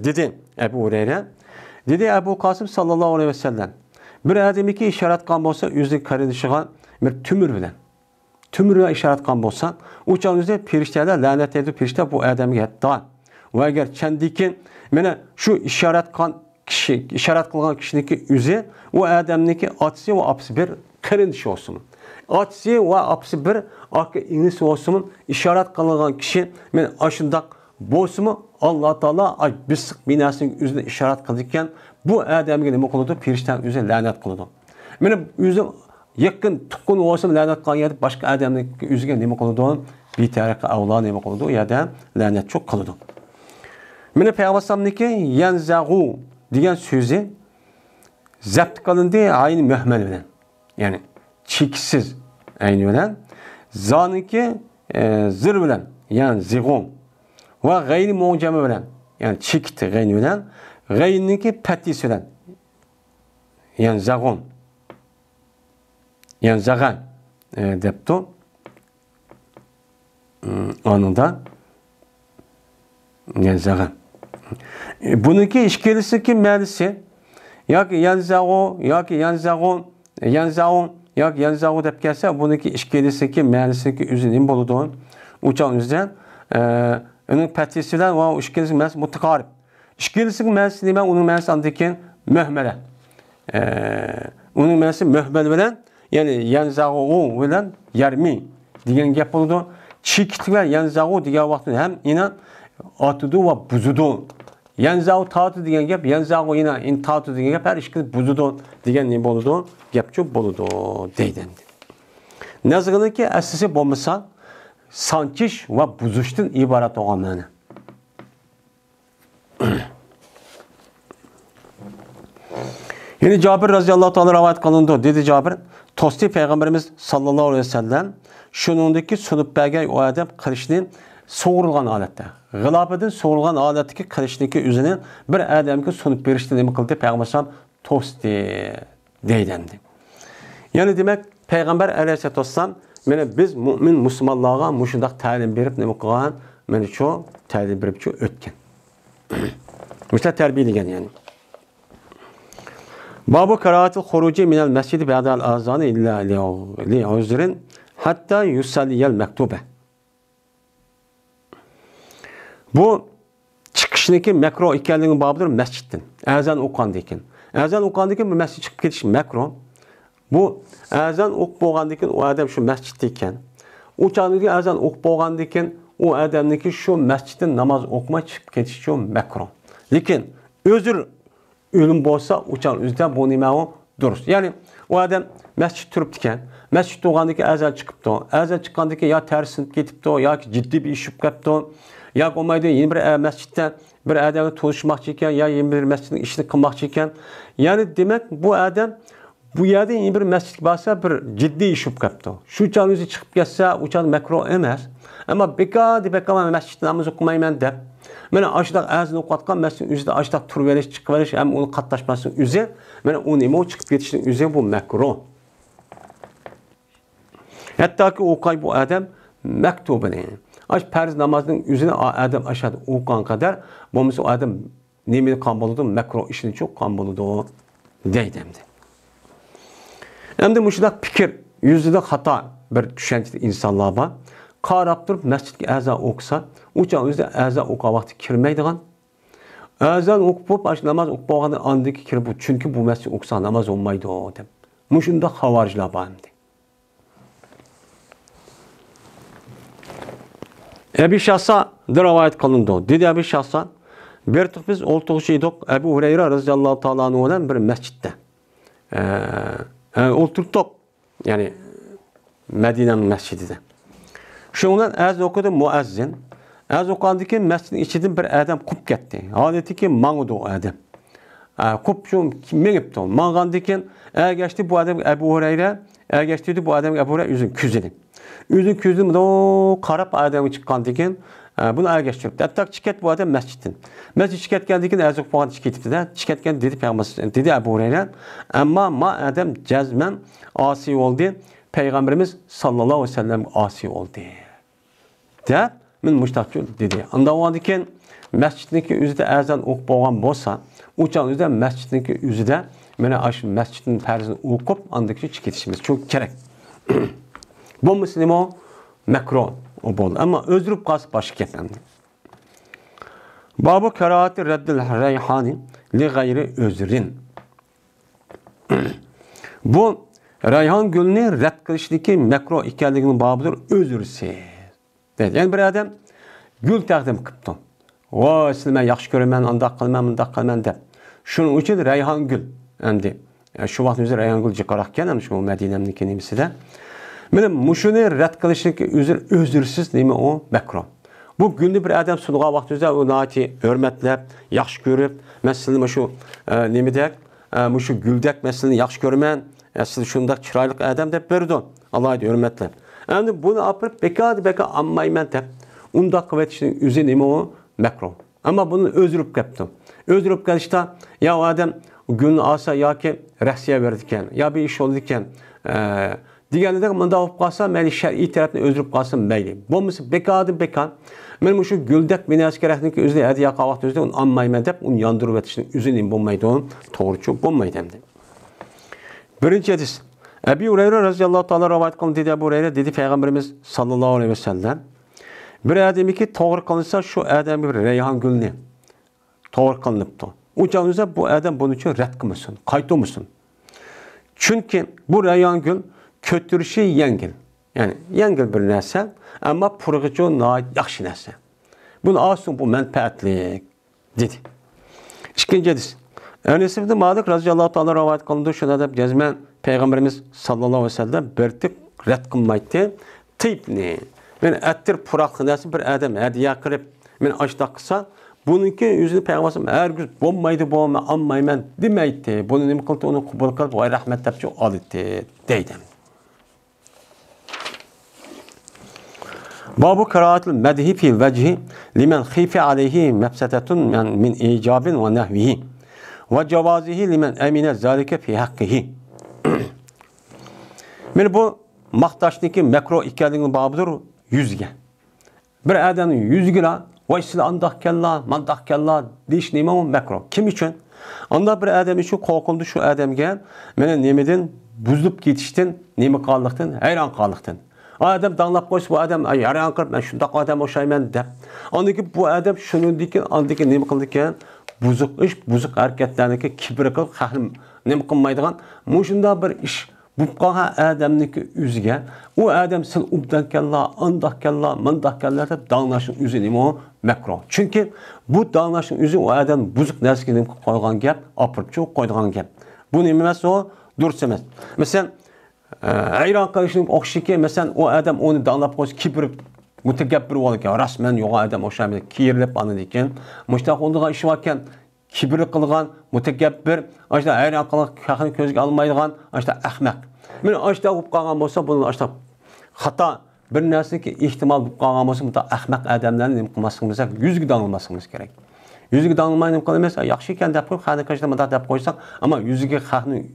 dedi Ebu Hureyre. Dedi Ebu Kasım sallallahu aleyhi ve sellem. Bir adamı ki işaret kan olsa yüzü karınışığa bir tümür bilen. Tümürüne işaret kan olsa uçan yüzde pirişteler lanet edip pirişte bu adamı hatta. Ve eğer kendiki mene şu işaret kılgan kişideki yüzü o adamdaki atsı ve apsı bir karınışı olsun. Atsı ve apsı bir akı inisi olsun. İşaret kılgan kişi men aşındak bozumu Allah Teala ay bisik binasının yüzüne işaret kılırken bu adamı ne kıldı? Pirişten yüzüne lanet kıldı. Benim yüzüm yakın tukun olsun lanet kılan yerde başka adamın yüzüne ne kıldı? Bir tarafı Allah ne kıldı? Ya da lanet çok kıldı. Benim Peygamber'imdeki yenzagu diyen sözü zapt kılındı aynı mühmel bilen. Yani çeksiz aynı bilen. Zaniki zır bilen. Yani zigon. Ve gayri mucame bilen. Yani çekti gayri bilen. Gayriniki patisi bilen. Yani zagon. Yani zagan depti. Anında yani zagan. Bununki işkelisi ki məlisi. Yak yanzago, yak yanzagon, yanzagon, yak yanzago dep gelse bununki işkelisi ki məlisi ki üzünün boluduğun uçan üzden onun patisiyle ve işkelisi məlisi mutakarib. İşkelisi ki məlisi demek onun məlisi andaki mühmele. Onun məlisi mühmel bilen yani yanzago bilen yarmi diyen gap boludu. Çikitler yanzago diye vakti hem inan atıdı ve buzudu. Yanzago taatı diyen gap, yanzago yine in taatı diyen gap her işkili buzudu diyen ne boludu? Gapçı boludu deydendi. Nazgını ki esası bombasa sankiş ve buzuştun ibaret olanlarına. Yine Cabir radıyallahu ta'ala rivayet kılındı. Dedi Cabir, tosti Peygamberimiz sallallahu aleyhi ve sellem şunundaki sunup belge o adam kılıçının soğurulgan alette. Gılabedin soğurulgan aletteki kılıçındaki üzerine bir adamki sunup verişti demek kıldı. Peygamber sallam tosti deydendi. Yani demek Peygamber aleyhisselatü vesselam biz mümin Müslümanlığa muşundak talim verip demek kılan beni çoğu talim verip çoğu ötken. Mesela terbiyeligen yani. Babu karaatil huruci minel mescidi ba'dal azanı illa li uzrin hatta yusalliyel mektube. Bu çıkışındaki mekro ikenliğinin babıdır mescitten. Ezan okandıyken. Ezan okandıyken bir mescid çıkıp gidiş mekro. Bu ezan ok boğandıyken o adam şu mescitteyken. Uçandaki ezan ok boğandıyken o adamdaki şu mescitten namaz okuma çıkıp gidiş şu mekro. Lakin özür ölüm bolsa uçan üzden bu nima o durust. Yani o adam mescid turibdikan, mescid to'g'andiki azan chiqibdi. Azan chiqqandiki ya tersinib ketibdi, yoki jiddiy bir ish chiqib qolibdi. Ya olmaydi yeni bir masjidda bir odamni to'lishmoqchi ekan, ya yeni bir masjidning ishini qilmoqchi ekan. Yani demak bu odam bu yerda yeni bir masjid bo'lsa bir jiddiy ish chiqib qolibdi. Shu chon o'zi chiqib ketsa, uçan makro emas. Ama bekama masjidda namoz o'qimayman deb mana aşdaq azını oqatqan məsələn üzdə aşdaq tur veriş, çıxıb veriş, həm onu qatlaşmasının üzə, mana o nima çıxıb getişinin üzə bu makruh. Hətta ki oqay bu adam məktubunu. Aş fərz namazının üzünə adam aşağı oqan qədər, bu məsəl adam nimini qanboludu, makruh işini çox qanboludu deydimdi. Həm də müşdaq fikir, yüzdə xata bir düşüncə insanlar var. Qarab durub məsciddə əzan oxusa, uçan özü əzan oxuğa vaxtı kirməydiğən. Əzan oxub, namaz oxubağını andaki kirib bu. Çünki bu məscid oxusa namaz olmaydı o dem. Muşunda xavariclər bağımdı. Ebi Şahsa rivayet kılındı. Dedi Ebi Şahsa, bir tık biz oltuğuşuyduk Ebu Hureyre radıyallahu ta'ala anhu olan bir məsciddə. Olturduk. Yani Medine'nin məscidində. Şundan az okudu muazzin. Az okandı ki mescidin içinden bir adam kup gitti. Adeti ki mangudu o adam. Kup şu menipti. Mangandı ki geçti bu adam Ebu Hureyre. Geçti bu adam Ebu Hureyre yüzün küzünü. Yüzün küzünü o karap adamı çıkandı ki bunu geçti. Hatta çıket bu adam mescidin. Mescid çıket geldi ki az okudu çıketipti de. Çıket geldi dedi Peygamber dedi Ebu Hureyre. Ama ma adam cezmen asi oldu. Peygamberimiz sallallahu aleyhi ve sellem asi oldu. De, men müştakçı dedi. Anda o adıken mescidindeki üzüde ezan okup boğan bolsa, uçan üzüde mescidindeki üzüde mene aş mescidin perzini okup andaki çıkışımız çok gerek. Bu müslim o mekro o bol ama özürüp kas başka efendim. Babu keraati reddil reyhani li gayri özrin. Bu reyhan gülünü red kılışdaki mekro ikenliginin babıdır özürsiz. Yani bir adam gül təqdim qıptı. O, siz mən yaxşı görəmən, andaq qılmən deb. Şunun için reyhan gül. Endi şu vaxt üzü reyhan gül çıqaraqkən, şu Mədinəmdəki nimisi də. Mənim muşunu rədd qilishlik özürsiz nimi o məkro. Bu gülni bir adam sunuğa vaxt üzü o nati hörmətləb, yaxşı görüb, mən sizin şu nimidək, şu güldək mən sizin yaxşı görmən, siz şundaq çiraylıq adam deb berdi. Allah idi hörmətləb. Endi bunu apırıb beka anmayman deb. Unda kuvvetişinin üzü nimi o mekro. Ama bunu özürüp kaptım. Özürüp kalışta ya o adam günü alsa ya ki rəhsiyə verdikken ya bir iş oldukken digərində də bunda olub qalsa məli şəri tərəfini özürüp qalsın məyli. Bu mesela beka. Mənim şu güldək binəsi gərəkdir ki özdə hədiyə qavaqda özdə onu anmayman deb onu yandırıb etişinin üzü nimi olmaydı onun doğrucu olmaydı hem de. Birinci hadis. Ebu Hureyre radıyallahu ta'ala rivayet kılın dedi Ebu Hureyre dedi Peygamberimiz sallallahu aleyhi ve sellem. Bir adamı ki doğru kılınsa şu adam bir reyhan gülünü doğru kılınıptı. Uçağınıza bu adam bunun için red kılmışsın, kayıtlamışsın. Çünkü bu reyhan gül kötürüşü yengil. Yani yengil bir nəsə, ama pırğıcı yaxşı nəsə. Bunu asın bu mənfəətlik dedi. İkinci hadis. Enes ibn Malik radıyallahu ta'ala rivayet kılındı. Şuna da gezmen Peygamberimiz sallallahu aleyhi ve sellem bertik red kılmaydı. Tıypni. Men ettir pıraqlı nəsə bir adam hediye qırıb men açda qısa bununki yüzünü Peygamberimiz her gün bombaydı bomba anmayman demeydi. Bunu nima qildi onu qabul qilib va rahmat deb oldi deydi. Babu qiraatul madhi fil vejhi limen khifa alayhi mafsatatun min icabin ve nahvihi ve cevazihi limen emine zalika fi haqqihi. Men bu maqtaşdaki makro ikəliginin babıdır yüzge. Bir adamın yüzge la vay siz andaq kella, mandaq kella deyiş neyme o makro. Kim için? Anda bir adam için korkuldu şu adamga mene nemeden buzulup ketiştin, neme qallıqdın, hayran qallıqdın. O adam danlap qoysa bu adam hayran qılıb mən şundaq adam oşayman deb. Ondaki bu adam şunun dikin, andaki neme qıldıkken buzuq iş, buzuq hareketlerindeki kibir qılıb xahlim neme qılmaydigan muşunda bir iş bu qaha adamniki üzge o adam sen ubdan kella, andak kella, mandak kella deb danlaşın üzü neme o makro. Çünkü bu danlaşın üzü o adam buzuq nəsəyə qoyğan gap, apırıb qoyğan gap. Bu neme emas o durs emas. Mesela hayran qalışın oxşiki mesela o adam onu danlap qoysa kibir mütekebbir olarken rasmen yo'q adam o'sha kiyirilib anı ekan. Muştaq ondaqa iş varken kibir qilgan mütekebbir, ashta hayran qilgan haqini ko'zga olmaydigan, ashta ahmaq. Men ashta bo'lib qolgan bo'lsa, buni ashta xato bir narsaki ehtimol bo'lib qolgan bo'lsa, bu ahmaq odamlarni nima qilmasligimiz, yuzga danılmasligimiz kerak. Yuzga danılmay nima qilamiz? Yaxshi ekan deb qo'yib, xani qashda mata deb qo'ysak, ama yuzga haqni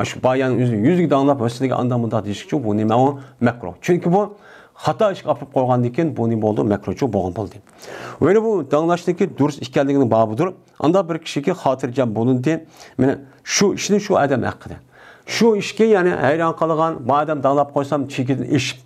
şu bayanın yüzü danlap ösündeki anda munda deyişki bu nima o makro. Çünkü bu hata iş kapıp koygan diken bu nima oldu makroçu boğun oldu. Öyle bu danlaştaki dürüst işkelliğinin babıdır. Anda bir kişi ki hatırlayacağım bunun diye. Yani şu işin şu adam hakkıda. Şu işki yani hayran kalıgan bu adam danlap koysam çekidin iş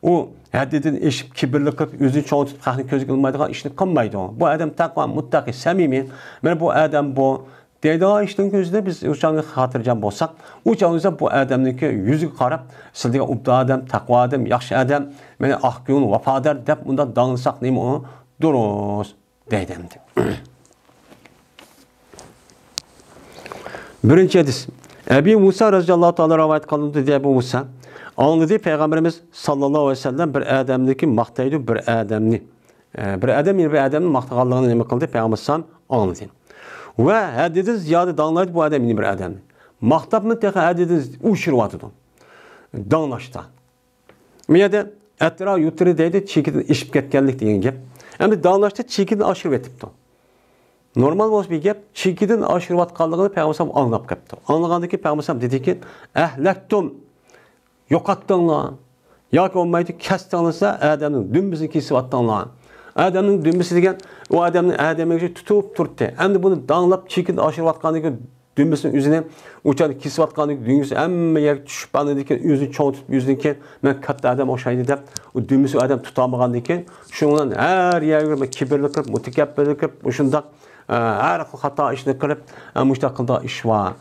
o haddedin iş kibirli kılıp yüzünü çoğun tutup kalkını közü kılmaydıgan işini kılmaydı o. Bu adam takva, muttaki, samimi. Yani bu adam bu deydi işin gözündə biz uçağını hatırlayacağım bolsaq, uçağınızda bu adamdaki yüzü qarab, sizdə ubda adam, taqva adam, yaxşı adam, mənə ahkün, vafadar deb bunda danılsaq neymi onu duruz deydimdi. Birinci hadis. Ebu Musa radıyallahu ta'ala rivayet kılındı diye Ebu Musa. Anladı Peygamberimiz sallallahu aleyhi ve sellem bir adamdaki maqtaydı bir adamni. Bir adamın maqtağallığını neymi qıldı Peygamberimiz anladı. Ve hadidi ziyade danlaydı bu adamın bir adamı. Maqtab mı teqa hadidi uçurvatıdı. Danlaşta. Miyade etira yutiri deydi çekidin işip ketkenlik deyen gep. Hem danlaşta çekidin aşırı etipti. Normal olsa bir gep çekidin aşırı vatqallığını Peygamber anlap kaptı. Anlagandaki Peygamber dedi ki ehlektum yo'qotdinglar. Yoki bo'lmaydi, kesdinglarsa, odamning dumbisini kesib atdinglar. Odamning dumbisi degan, u odamni odamiga tutib turibdi. Endi buni danglab chekin oshirayotganligi dümbəsinin üzünü uçan kesib atqanlıq dünyası hamma yer tushib qandikan o'zini cho'ng tutib yuzinkan men katta odam o'shaydi deb u dümbasi odam tutamagan ekan shundan har yerga kibrlik qilib mutakabbirlik qilib shundaq har xil xato ishni qilib mushtaq qildi ish bor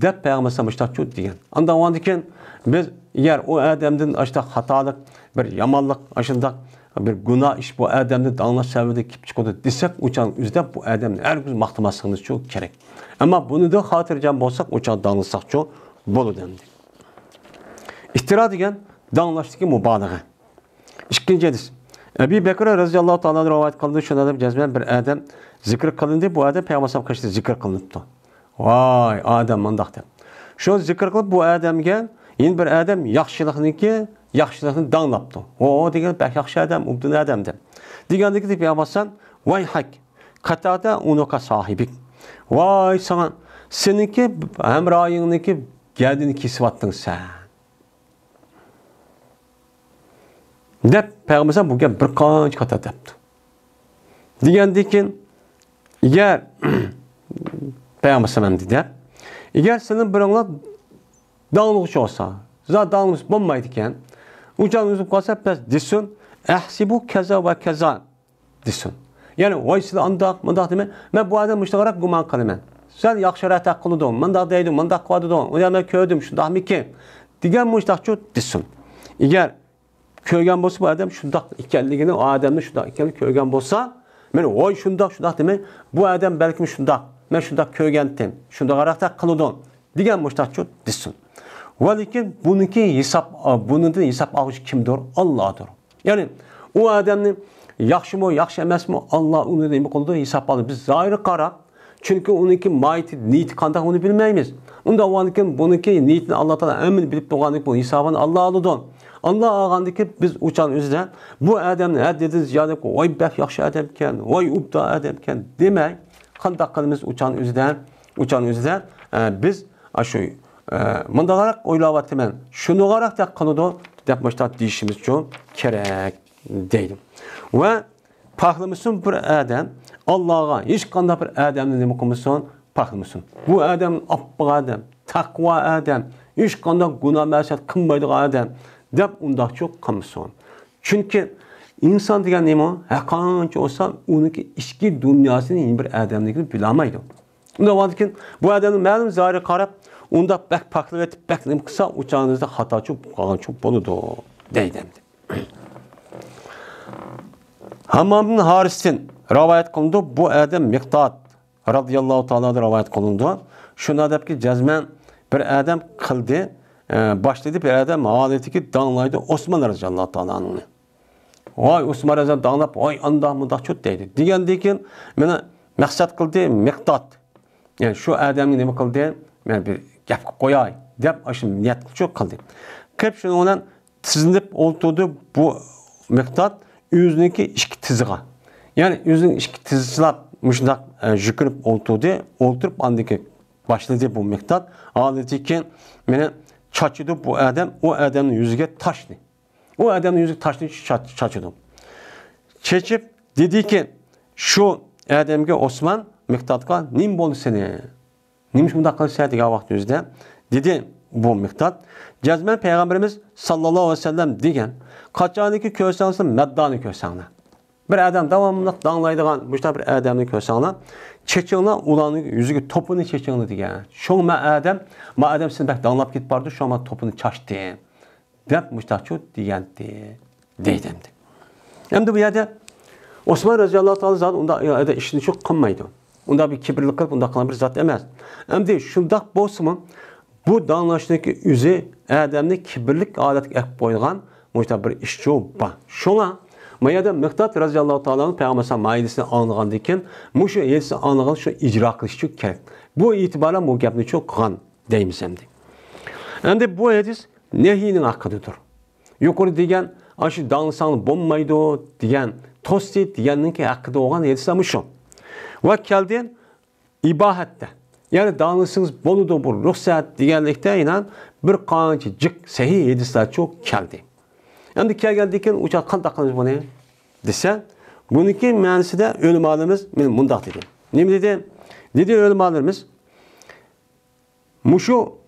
deb payg'ambar mushtaq degan anda ondikan biz agar u odamdan ashta xatolik bir yomonlik ashundaq bir günah iş bu adamni danlash sababida kelib chiqadi desak o'chan o'zida bu odamni hargiz maqtamasligimiz çok kerak. Ama bunu da xotirjam bo'lsak o'chan danlasaqchi bo'ladi endi. İhtira degan danlashdagi mubolag'a. Ikkinchi hadis. Abu Bakr roziyallohu ta'ala rivoyat qildi shunda deb jazman bir odam zikr qilindi bu odam payg'ambar qarshida zikr qilinibdi. Voy odam mundaq deb. Shu zikr qilib bu odamga yin bir odam yaxshilikni danlaptı. O degan bak yaxshi adam, ubdun adam deb. Degandiki deb yapmasan, vay hak. Qatada unuka sahibik. Vay sana seninki hamroyingniki gədini kesib attın sen. Deb Peyğəmbər bu gəl bir qanç qata debdi. Degandiki eğer Peyğəmbər dedi, eğer senin birinlə dağlıqçı olsa, zaten dağılmış olmaydıkən, uçan üzüp qalsa bəs desin, əhsibu kəza və kəza desin. Yani vay silə andaq, mındaq demə, mən bu adam müştəqaraq güman qılımən. Sən yaxşı rətək qılıdın, mındaq deydim, mındaq qadıdın, o da mən köydüm, şundaq mı ki? Digən müştəqçı desin. Eğer köygen bolsa bu adam şundaq ikənligini, o adamın şundaq ikənligini köygen bolsa, mən vay şundaq demə, bu adam bəlkə şundaq, mən şundaq köygendim, şundaqaraq da qılıdın. Digən müştəqçı desin. Lakin bunun hesap alıcı kimdir? Allah'dır. Yani o adamın yaxşı mı, yaxşı emas mı? Allah onu neymi qıldı hesap alır. Biz zahiri qaraq. Çünkü onunki maiti, niyeti qandaq onu bilmeyimiz. Onda olanıkin bununki niyetini Allah'tan emin bilip doğanlık bu hesabını Allah alıdın. Allah ağandaki biz uçan üzrə bu adamın həddedi ziyadə vay bək yaxşı adamkən, vay ubda adamkən demək qandaq qılımız uçan üzrə biz şu mındaqaraq oylayıb mən şunu qaraq da qılıdı deb başda deyişimiz üçün kerak deydim. Və paxlımısın bir adam Allah'a heç qandaq bir adamın nə qılmısın paxlımısın. Bu adam appıq adam, taqva adam, heç qandaq günah məsət qılmaydıq adam deb undaq çox qılmısın. Çünki insan degan nima? Haqqancha olsa uniki ichki dunyosini bir adamligini bilamaydi. Unda varken bu adamın ma'lum zahiri qarab unda bak paklab etib bak nima qilsa uçağınızda xatochi qolganchi bo'ladi deydi. Hammam ibn Haris'in rivayet qilindi bu adam Miqdad radhiyallohu ta'ala rivayet qilindi. Shuna debki jazman bir adam qildi, başladı bir adam haletiki danlaydı Osman radhiyallohu ta'ala'nı. Vay Osman radhiyallohu danlab, vay anda mundaq çöt deydi. Degandan meni maqsad qildi Miqdad. Yani şu adamni nima qildi? Men bir gap qo'yay deb ashim niyat qildi. Qilib shuni ondan tizinib o'ltirdi bu Miqdad o'ziniki ikki tiziga. Yani o'zining ikki tizilab mushundaq yukirib o'ltirib andiki başladı bu Miqdad. Haletiki meni çaçıdı bu adam, o adamın yüzüge taşlı. O adamın yüzüge taşlı çaçıdı. Çeçip dedi ki şu adamga Osman Miqdadga nim boldu seni? Nimiş bunda qilsa degan vaqt yüzde dedi bu Miqdad. Jazman Peygamberimiz sallallohu aleyhi ve sellem degan qachoniki ko'rsanglar maddani ko'rsanglar. Bir adam davomli danglaydigan bu bir adamni ko'rsanglar çeçinglar ularning yüzüge topunu çeçinglar degan. Şu ma adam siz bak danlab ketib bardı, şu topunu çaşdı. Deb müştaqçu degandi deydi. Endi bu yerda Osman roziyallohu ta'ala zat unda ishni çok qilmaydi. Unda bir kibrlik qilib unda qilgan bir zat emas. Endi shundaq bo'lsa-mu bu danlashdagi o'zi adamni kibrlik holatga olib qo'ygan müştaq bir ishchi bor. Shunga Mayada Miqdad raziyallohu ta'ala'nın Peygamber maidesini anlagan ekan, mushu yetsi anlagan shu ijro qilish uchun kerak. Bu itiboran bu gapni çok qilgan deymiz endi. Endi bu hadis nehiyning haqidadir. Yuqori degan, shu danglasang bo'lmaydi degan, to'sti deganning haqida bo'lgan hadis ham shu. Va keldi ibohatda. Yani dağılısınız boludu bu ruhsat deganlikda inan bir qancha jiq sahih hadislar çok keldi. Endi kelgandikin ucha qanday qilamiz buni desa, buniki ma'nosida ulamolarimiz men mundaq dedi. Nima dedi? Dedi ulamolarimiz mushu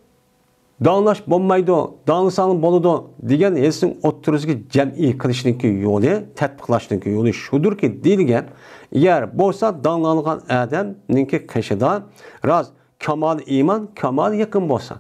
dağlash bo'lmaydi, dağlasangiz bo'ladi degan hadisning o'ttirisiga jam'iy qilishningki yo'li, tatbiqlashningki yo'li shudurki deyilgan, agar bo'lsa dağlangan odamningki qishida roz kamal iymon, kamal yaqin bo'lsa.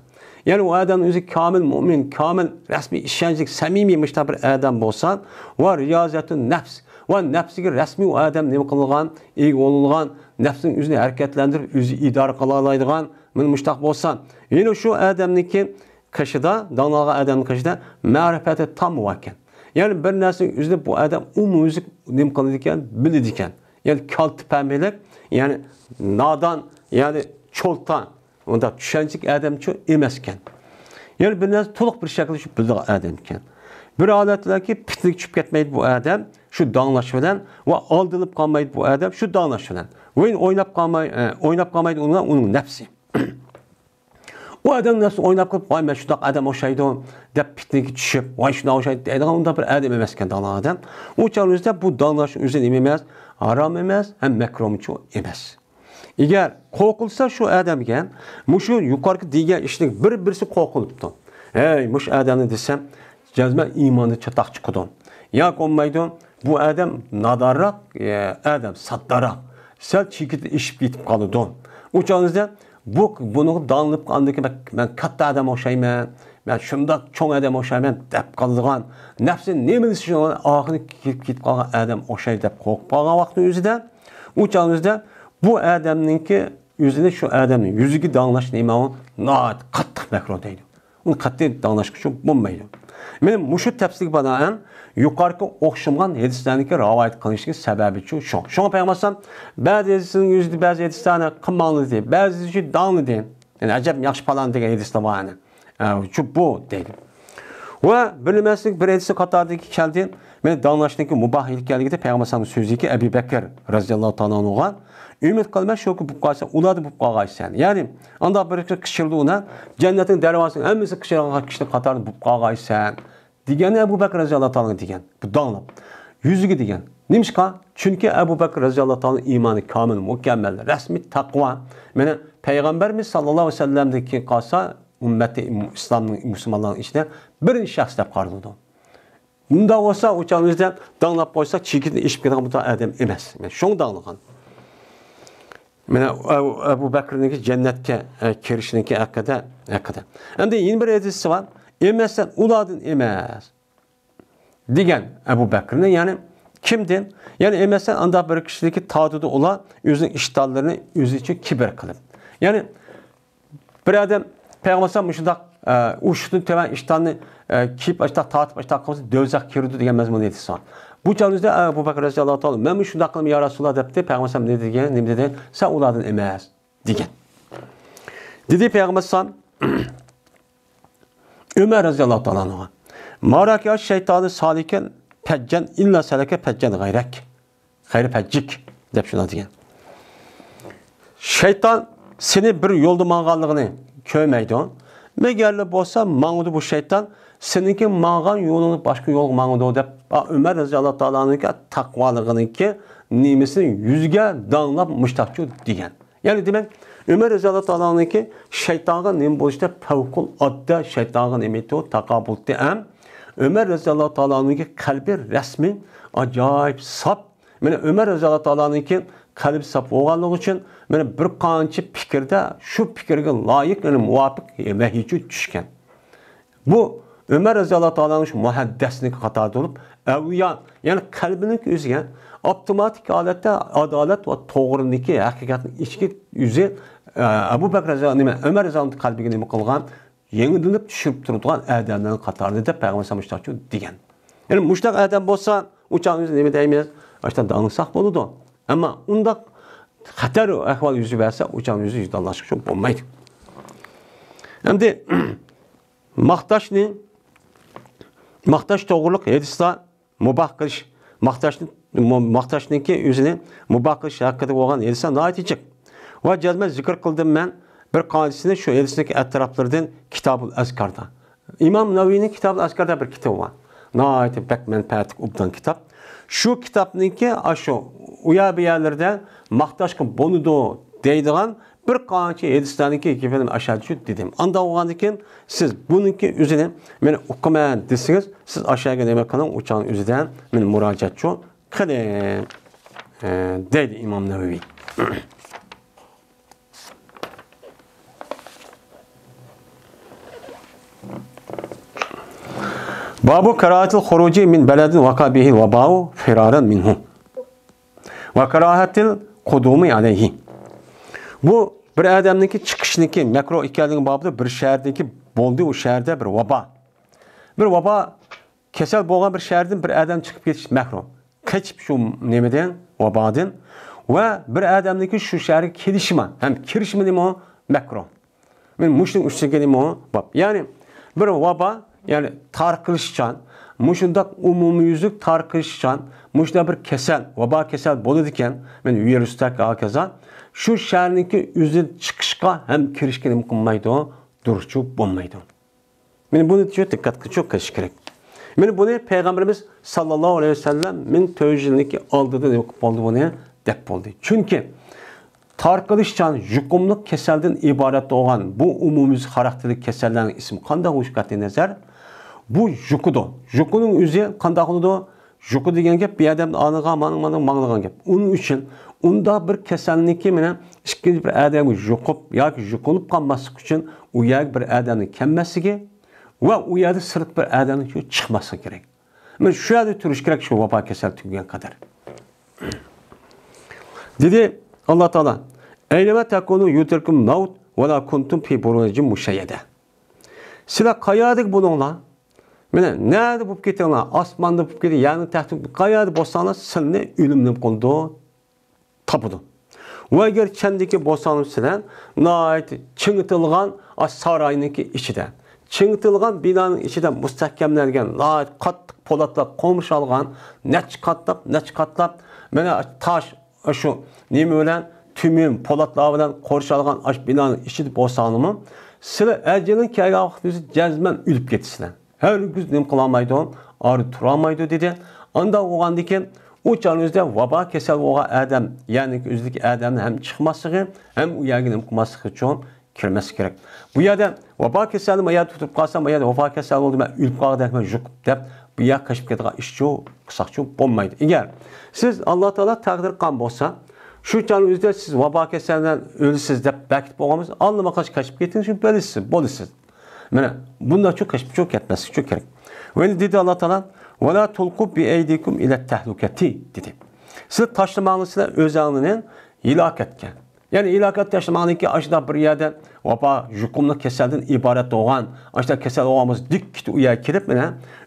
Yani o adamın özü kamil mümin, kamil resmi işancık, samimi müştah bir adam bolsa ve riyazatun nefs ve nefsigi resmi o adam ne kılgan, iyi olulgan, nefsin özünü hareketlendirip, özü idare kılalaydıgan müştah bolsa. Yine şu adamniki kışıda, dağlanan adamın kışıda marifeti tam muvakken. Yani bir nesil özünü bu adam o müzik ne kıladikken, biladikken. Yani kaltı pembelik, yani nadan, yani çoltan. Onda düşüncük adam çok emesken. Yani bir narsa to'liq bir şekilde şu bildiği adam iken. Bir aletlerki pitlik çıkıp ketmeydi bu adam şu dağlaş bilen ve aldırıp kalmaydı bu adam şu dağlaş bilen. Ve oynap kalmaydı onun nefsi. O adam nasıl oynap kalıp vay ben şudak adam oşaydı dep pitlik düşüp vay şuna oşaydı deydi. Onda bir adam emesken dağlanan adam. O çağrınızda bu dağlaşın üzerine emez, haram emez hem mekrum çok emez. Eğer korkulsa şu adamga, muşu yukarıki degan ishning bir-birisi korkuluptu. Hey, muş adamni desem, cazma imanı çatak çıkıdı. Ya olmaydı, bu adam nadarrak, adam sattaraq. Sel çekit işip gitip kalıdı. Uçağınızda bunu dağılıp kaldı ben katta adam oşayman, ben şunda çoğun adam oşayman dep kalıdığan. Nefsin ne bilirsin şu ahını gitip kalan adam oşay dep korkup kalan vaktin özüde. Uçağınızda bu adamninki yüzüne şu adamın yüzüki dağlaş neyme o naat qattiq makruh deydi. Onu qattiq dağlaş şu bulmaydı. Benim muşu tefsirlik banaen yukarıki okşumgan hadislarniki rivayet kılınışının sebebi şu. Şuna peygambersem bazı hadislerin yüzüde bazı hadislerine kımmanlı değil, bazı hadisleri dağlı değil. Yani acaba yaxşı falan degan hadisler var yani. Şu bu deydi. Ve bilmezlik bir hadisi katardaki keldi. Men dağlaştaki mubahlik gelgide peygamberin sözü ki Ebu Bekir radıyallahu ta'ala anhuga ümit qilma shu ki bu qalsa ularni bu qolgaysan. Ya'ni anda bir kishildi ona cennetin darvosini hammasi kishilgan kishini qatorida bu qolgaysan. Degani Ebu Bekir radıyallahu ta'ala degan. Bu dağlab. Yüzüge degan. Nimishqa? Chunki Ebu Bekir radıyallahu ta'ala iymoni kamil, mukammel, rasmi taqvo. Meni Peygamberimiz sallallohu alayhi vasallamdagi qalsa ümmeti İslam'ın Müslümanların içinde birinci şahs deb qaraladi. Bunda olsa uçağımızda dağılap koysak çirkin işip giden bu da adam emas. Yani şunu dağılgan. Mene Ebu Bekir'ninki cennetke kirişininki hakkında. Hem de yeni bir hadisi var. Emezsen uladın emez. Digen Ebu Bekir'nin yani kimdi? Yani emezsen anda bir kişideki tadıdı ola özünün iştahlarını özü için kiber kılıp. Yani bir adam Peygamber'den müşündak uçtun teven iştahını kip açta tatip açta kalması dövzak kirdi degan mazmun edisi var. Bu çağınızda Ebu Bekir radıyallahu ta'ala men şundaq qilib ya Rasulullah debdi. Peygamber ne degan? Ne dedi? Sen ulardan emas degan. Dedi Peygamber Ömer radıyallahu ta'ala anhu. Maraka şeytanı saliken peccan illa salaka peccan gayrek. Gayri peccik deb şuna degan. Şeytan seni bir yolda mağanlığını köymeydi. Megerli bolsa mağudu bu şeytan seninki mağan yolunu başka yol mağudu deb Ömer radıyallahu ta'ala'nın takvalığının ki nimesini yüzge dağılap müştakçı degan. Yani demek Ömer radıyallahu ta'ala'nın ki şeytanın nim boluşta fevkul adda şeytanın emeti o takabulti am Ömer radıyallahu ta'ala'nın ki kalbi resmi acayip sap. Yani Ömer radıyallahu ta'ala'nın ki kalbi sap olganlığı için yani bir qancha fikirde şu fikirge layık yani muvafık vahiy düşken. Bu Ömer radıyallahu ta'ala'nın şu muhaddeslik hatadı olup evliya yani kalbinin özüge otomatik alette adalet ve doğrundaki hakikatin içki yüzü Ebu Bekir radıyallahu Ömer radıyallahu kalbine nima qilgan yengilip düşüp turadigan adamların qatorida deb Peygamber müştakçı degan. Yani müştak adam bolsa uçağınız nima deymiz? Açtan dağılsaq boludu. Ama unda xatar ahval yüzü verse uçağın yüzü yüzdalaşık çok olmaydı. Hem de maqtash to'g'riliq hadisda mubah qilish maqtashniki o'zini mubah qilish haqida bo'lgan hadisda noyatichiq va jazma zikr qildim men bir qanchasini shu hadisdagi atroflardan Kitabul Azkarda. İmam Naviyning Kitabul Azkarda bir kitobi bor. Nihoyatda bak manfaatli obdan kitob. Shu kitobniki shu uya bir yerlarda maqtashga bo'ladi deydigan bir qancha hadislarniki efendim aşağı şu dedim. Anda olgandan keyin siz buniki o'zini men o'qiman desangiz, siz aşağıga nima qiling, o'shaning o'zidan men murojaatchi qiling deydi İmam Nawaviy. Babu karahatil huruci min beledin vaka bihi vabau firaran minhu. Ve karahatil kudumi aleyhi. Bu bir adamniki chiqishniki makro ekanligi babida bir shahardagi bo'ldi, u shaharda bir vabo. Bir vabo kasal bo'lgan bir shahardan bir adam chiqib ketish makro. Qochib shu nimadan, vabodan va bir adamniki shu shaharga kelishma, ham kirishmi nima makro. Men mushning ustiga nima bab. Ya'ni bir vabo, yani tarqilishchan, mushundaq umumiyuzlik tarqilishchan, mushda bir kasal, vabo kasal bo'ladi ekan, men virusdak hokazo şu shaharniki o'zi chiqishga ham kirishga nima qilmaydi, durishchi bo'lmaydi. Men buni juda diqqat qilish kerak. Men buni payg'ambarimiz sallallohu alayhi vasallam 1400 yillik oldida nima qilib bo'ldi buni deb bo'ldi. Chunki tarqilishchan yuqumli kasaldan iborat bo'lgan bu umumiy xarakterli kasallarning ismi qanday o'shqatli nazar? Bu yuqudu. Yuquning o'zi qanday qiladi? Yuqu degan gap bir odamning aniga manglagan gap. Uning uchun unda bir kasallikni mana ikkinchi bir odamga yuqib yoki yuqilib qolmaslik uchun u yer bir odamning kelmasligi va u yerda sirt bir odamning chiqmasligi kerak. Mana shu yerda turish kerak shu vabo kasal tugagan qadar. Dedi Alloh taolo: "Aylama takunu yutirkum maut va la kuntum fi burujin mushayyada." Sizlar qayoqda bo'linglar? Mana nerede bo'lib ketinglar? Osmonda bo'lib keting, ya'ni taxtda qayoqda bo'lsanglar, sizni o'limni qildi. Tapıdı. Ve eğer kendiki boşanmışsıdan, nait çıngıtılgan sarayınki içide, çıngıtılgan binanın içide müstahkemlergen, nait katlık polatlar komuş algan, neç katlap, bana taş, şu neymi ölen, tümün polatlarından koruş algan binanın içide boşanımı, sıra ercenin kaya vaxtı cezmen ülüp getisine. Her gün neyim kılamaydı, arı turamaydı dedi. Anda oğandaki, o canınızda vaba kesel olan adam, yani özlük adamın hem çıkması hem uyargın hem kuması için kirmesi gerek. Bu yerde vaba keselim ayağı tutup kalsam, ayağı vaba kesel oldu, ben ülk ağda jukup deyip, bu yer kaçıp kettiği işçi, kısakçı olmaydı. Eğer siz Allah Teala takdir kan olsa, şu canınızda siz vaba keselden ölüsüz deyip bekit boğamız, anlama kaçıp gettiniz, çünkü böylesiz. Yani bunda çok etmesi çok gerek. Ve dedi Allah Teala, وَلَا تُلْقُوا بِاَيْدِكُمْ اِلَى التَّهْلُكَةِ dedi. Siz taşlamanızda özelliğinin ilaketke. Yani ilaket taşlamanın ki aşağıda bir yerde vaba yukumlu keselden ibaret olan, aşağıda kesel olmamız dik uya kirip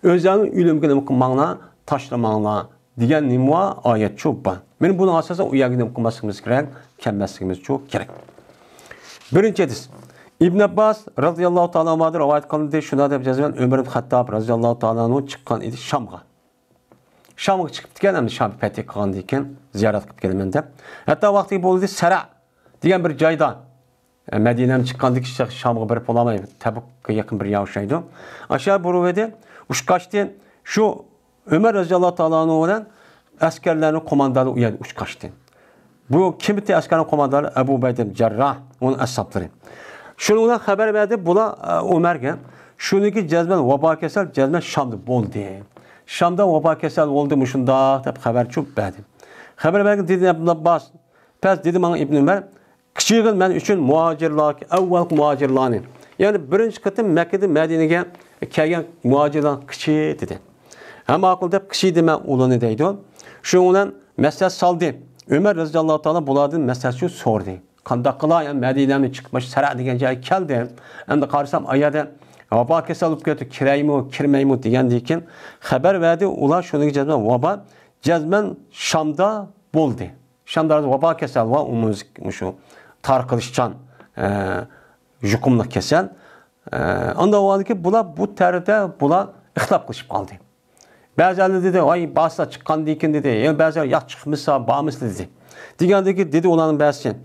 özelliğinin ölümgünü mıkınmağına taşlamanına diyen nimva ayet çok ban. Benim bunun asası uyargını mıkınmasımız gerek, kemmesimiz çok gerek. Birinci hadis. İbn Abbas radıyallahu ta'ala anhu'dan rivayet kılındı. Şuna da cezben Ömer ibn Hattab radıyallahu ta'ala anhu çıkan idi Şam'a. Şam'a çıkıp geldim Şam fethi kılındı iken ziyaret kılıp geldim de. Hatta vakti boldu Sara diyen bir cayda Medine'den çıkan dik Şam'a bir olamayı Tebuk'a yakın bir yavşaydı. Aşağı buruvede uçkaçtı. Şu Ömer radıyallahu ta'ala anhu'dan askerlerin komandalı uyadı uçkaçtı. Bu kimdi askerin komandalı? Ebu Ubeyde Cerrah onun ashabları. Şundan haber verdi bula Ömer'e. Şununki cezmen vaba kesel cezmen Şam'da boldu. Şam'da vaba kesel oldu mu şunda tabi haber çok verdi. Haber verdi dedi İbn Abbas. Pes dedi bana İbn Ömer. Küçüğün ben üçün muhacirlar, evvel muhacirlarının. Yani birinci kıtım Mekke'de Medine'ye kelgen muhacirlar küçüğü dedi. Hem akılda küçüğü deme olanı deydi. Şundan mesele saldı. Ömer radıyallahu ta'ala buladın meselesi sordu. Kandakla yani Medine'den çıkmış Sara diyen joyga keldi. Endi qarasam ayada vaba kasal olib ketdi, kiraymi, kirmaymi degan ekan. Xabar berdi, ular shunga jazman vaba jazman Shamda bo'ldi. Shamda vaba kasal va shu tarqalishchan yuqumli kasal. Onda o'ldiki bular bu tarida bular ixtilof qilishib qoldi. Ba'zilar dedi, "Ay, basa chiqqan ekan" dedi. "Ya ba'zilar yo'q chiqmasa, bormiz" dedi. Degandagi dedi ularning ba'zisi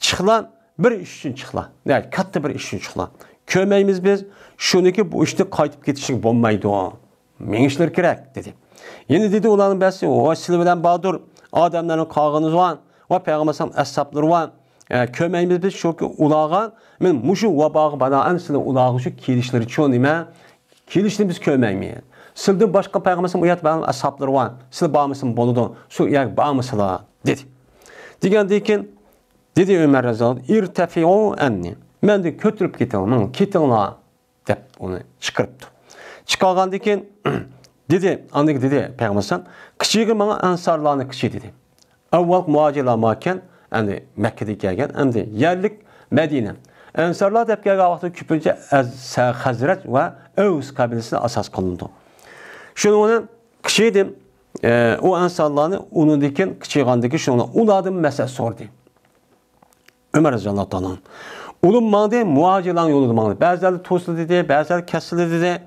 chiqlan bir ish uchun chiqla. Yani katta bir ish uchun chiqla. Ko'rmaymiz biz, shuniki bu ishni qaytib ketishing bo'lmaydi. Mengishlar kerak dedi. Yeni dedi ularning basi, o sizlar bilan Badur odamlarning qog'iniz var va payg'ambar ashablari var. Ko'rmaymiz biz shuki ularga men mushu vaboga banoan sizlar ularga shu kelishlari uchun nima? Kelishni biz ko'rmaymiz. Sizdan boshqa payg'ambar uyat bilan ashablari var. Sizlar bormisin bo'ladi. Shu yer bormisizlar dedi. Degandan keyin dedi Ömer Raziyallohu irtafiu anni. Men de ko'tirib ketaman, ketinglar deb uni chiqiribdi. Chiqargandan keyin dedi, andik dedi payg'ambar kichigi menga ansarlarni kichi dedi. Avval muhojirlar makan, endi Makkaga kelgan, endi yerlik Madina. Ansarlar deb kelgan vaqtda ko'pincha Hazrat va Aws qabilasiga asos qilindi. Shuni kichi dedim, o ansarlarni uningdan kichigandagi shuni ulardan masal so'rdi. Ömer Raziyallohu anhu. Ulum mağdı muhacirların yolu mağdı. Bazıları toslu dedi, bazıları kesildi dedi.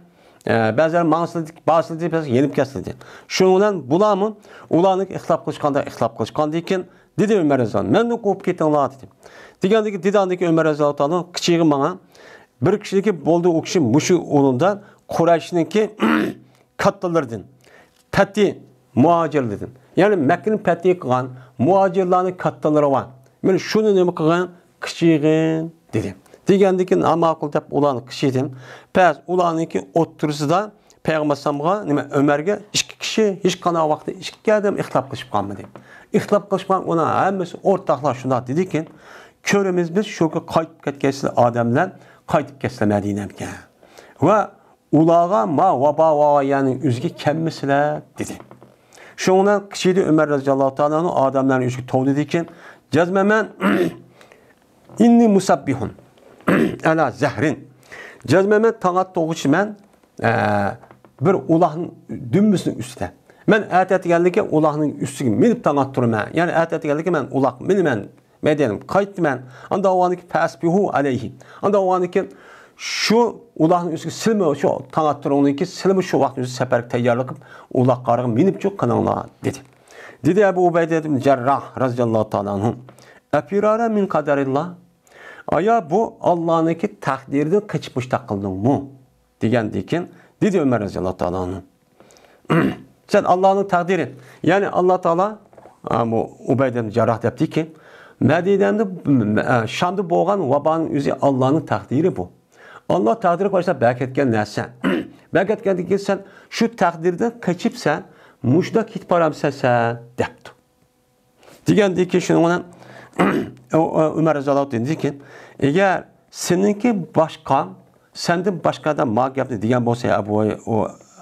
Bazıları mağsıldı, bazıları dedi, bazıları yenip kesildi. Şundan bulamın, ulanık ihlap kılışkandı iken dedi Ömer Raziyallohu. Ben de kopup ketinler dedim. Dedi Ömer Raziyallohu anhu kiçiği bana bir kişilik boldu o kişi muşu olundan Kureyş'ninki kattalardan. Peti muhacir dedim. Yani Mekke'nin peti kılan muhacirlerin kattaları var. Ben şunu nemi kılan kichigin dedim. Degandan ma'qul deb ularni kichidim. Pes ularniki o'ttirisida payg'ambar samga nima Ömerga ikki kishi hech qanday vaqtda ikki odam ixtilof qilib qolmadi. Ixtilof qilishgan ona hammasi o'rtoqlar shunday dedikin, ko'ramiz biz shuga qaytib ketgan odamlar qaytib ketsa Madinaga. Va ularga ma vabo ya'ni o'ziga kelmaslar dedi. Shundan kichidi Ömer roziyallohu ta'ala odamlarning o'ziga tovdidikin, jazmaman inni musabbihun ala zahrin. Cazmemen tanat doğuş men bir ulağın dümbüsünün üstüne. Men ayet geldi ki ulağın üstüne minip tanat durma. Yani ayet geldi ki men ulaq minimen medenim kayıt men. Anda o anki tasbihu aleyhi. Anda o anki şu ulağın üstüne silme şu tanat durduğunu ki silme şu vakti seferlik teyyarlık ulaq qarığı minip çok kanalına dedi. Dedi Ebu Ubeyde bin Cerrah radıyallahu ta'ala anhum. Efirara min kaderillah. Aya bu Allah'ınki takdirden kaçmış takıldın mı? Degandan dedi Ömer radıyallahu ta'ala anhu. Sen Allah'ın takdiri. Yani Allah Teala bu Ubeyde bin Cerrah depti ki Medine'de Şam'da boğan vabanın yüzü Allah'ın takdiri bu. Allah takdiri koysa berketken nersen? Berketken ki sen şu takdirden kaçıp sen muşda kit param sen depti. Degandan keyin şunu ona Ömer Raziyallohu dedi ki, eğer seninki başka, senden başka da ma gapni degan bo'lsa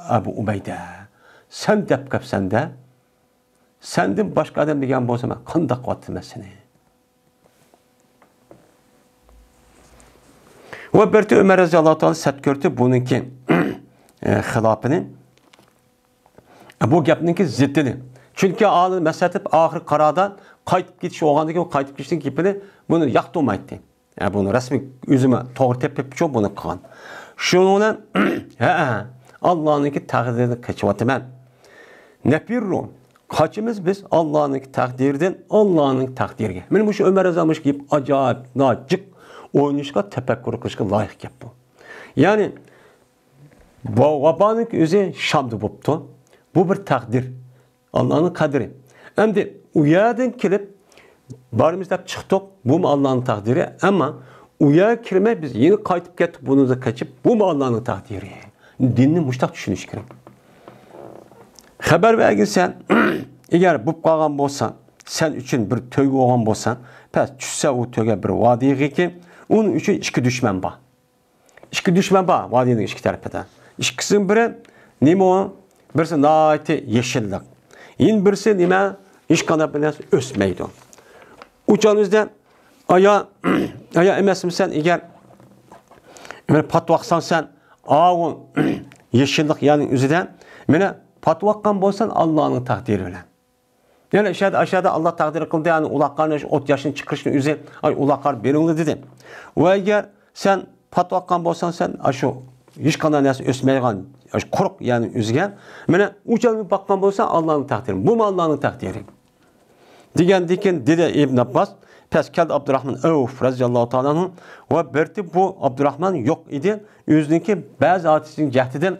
Abu Ubeyde, sen dep gap sende, senden başka adam degan bo'lsa men qanday qotdim seni. Ve berti Ömer Raziyallohu ta'ala sat ko'rdi buningki xilofini. Bu gapninki ziddini. Çünkü ağını mesatip ahir qarada qaytib ketish olgandaki o qaytib ketishning gapini buni yoqtirmaydi. Yani bunu rasmiy o'zima to'g'ri tepib cho buni qilgan. Shuni ha Allohning taqdiridan qochyapman. Nafirru qochimiz biz Allohning taqdiridan Allohning taqdiriga. Men bu Ömer Azamış gibi acayip nojiq o'ynashga tafakkur qilishga loyiq gap bu. Yani bu vaboning o'zi Shamda bo'libdi. Bu bir taqdir. Allah'ın kaderi. Endi u yerdan kelib barimiz deb chiqdik. Bu mu Allah'ın takdiri? Ama u yerga kirmay biz yeni qaytib ketdik. Bunu da kaçıp bu mu Allah'ın takdiri? Dinni mushtaq tushunish kerak. Xabar bergin eğer bu qolgan bo'lsan, sen uchun bir to'yga olgan bo'lsan, past tushsa u to'yga bir vodiga ki, onun uchun ikki dushman bor. Ikki dushman bor vodining ikki tarafida. İkisining biri nima o? Birisi naiti yeşillik. Yin birisi nima? Hech qanday bir narsa o'smaydi. Uçanızda aya emasmisan eğer patvoqsan sen ağın yeşillik yani o'zidan meni patvoqqan bo'lsan Allohning taqdiri bilan. Yani aşağıda Allah takdir kıldı yani ulaqlarni ot yaşını çıkışını o'zi ay ulaqlar beringlar dedi. Va eğer sen patvoqqan bo'lsan sen shu hech qanday narsa o'smaygan quruq yani o'ziga meni uçanib baqqan bo'lsan Allohning taqdiri. Bu Allohning taqdiri. Degandan keyin dedi İbn Abbas Pes geldi Abdurrahman Avf radıyallahu ta'ala ve berti bu Abdurrahman yok idi. Yüzündeki bazı ateşin cehdiden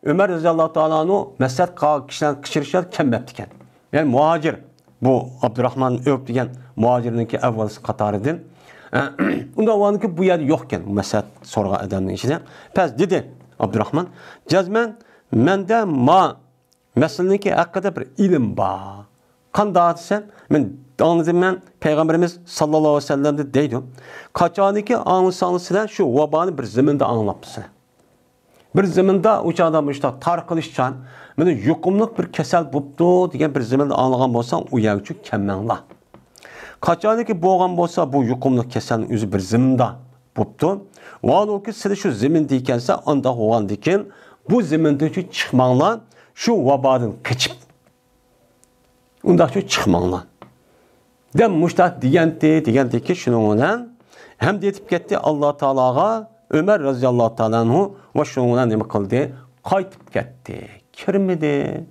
Ömer radıyallahu ta'ala meslet kişiler kişirişler kemmeptiken. Yani muhacir bu Abdurrahman Avf diyen muhacirininki evvelsi katarıdır. Onda vardı ki bu yer yokken meslet sorga edenin içinde. Pes dedi Abdurrahman cazmen mende meseleninki hakkında bir ilim var. Kan dağıtırsan ben anladım ben Peygamberimiz sallallahu aleyhi ve sellem'de deydim. Kaçaniki anlısanlısıyla şu vabanı bir zeminde anlattı. Bir zeminde uçağdan işte tarqılışcan meni yuqumluq bir kasal buptu degan bir zeminde anlagan bolsang u yer uchun kemmanla. Qachoniki bo'lgan bo'lsa bu yuqumluq kasalning o'zi bir zeminde buptu. Valuki siz şu zeminde ekansa unda bo'lgandan keyin bu zeminde chiqmanglar şu vabadan qochib. Unda şu chiqmanglar. Dem muştaq degandeki şunun bilan hem deyip ketdi Alloh taologa Ömer radıyallahu ta'ala anhu ve şununla ne kıldı? Qaytib ketdi. Kirmedi.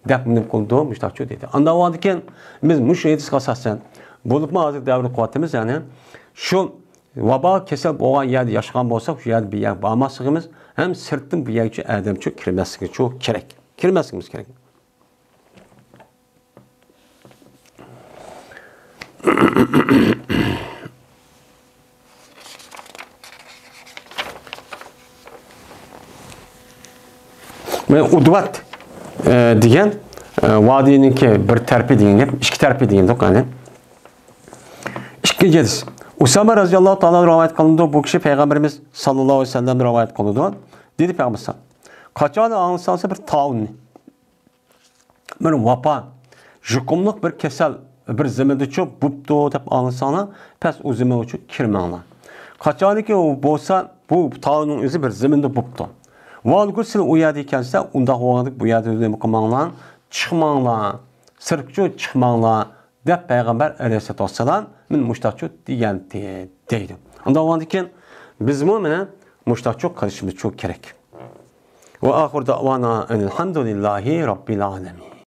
Dep ne kıldı? Müştakçı dedi. Anda varken biz müşahidis kasasen bulup mu hazır devri kuvvetimiz yani şu vaba kesel olan yerde yaşayan olsak şu yerde bir yer bağmasımız hem sırtın bir yer için adam çok kirmesiniz çok gerek. Kirmesiniz gerek. Ve Udvat diyen vadininki bir terpi diyen gap, iki terpi diyen dok yani. İkincisi, Usama radıyallahu ta'ala rivayet kılındı. Bu kişi Peygamberimiz sallallahu aleyhi ve sellem rivayet kılındı. Dedi Peygamber kaçanı anılsansa bir taun. Bir vapa, jukumluk bir kesel, bir zeminde çok buptu dep anılsana, pes o zeminde çok kirmanlar. Kaçanı ki o bolsa bu taunun özü bir zeminde buptu. Valgı siz o yerde ikense unda hoğandık bu yerde özlemi kılmanlar, çıkmanlar, sırkçı çıkmanlar de Peygamber aleyhisselatü vesselam min muştakçı diyen deydi. Unda hoğandıkken biz mümine muştakçı karışımız çok gerek. Ve ahir davana enelhamdülillahi rabbil alemin.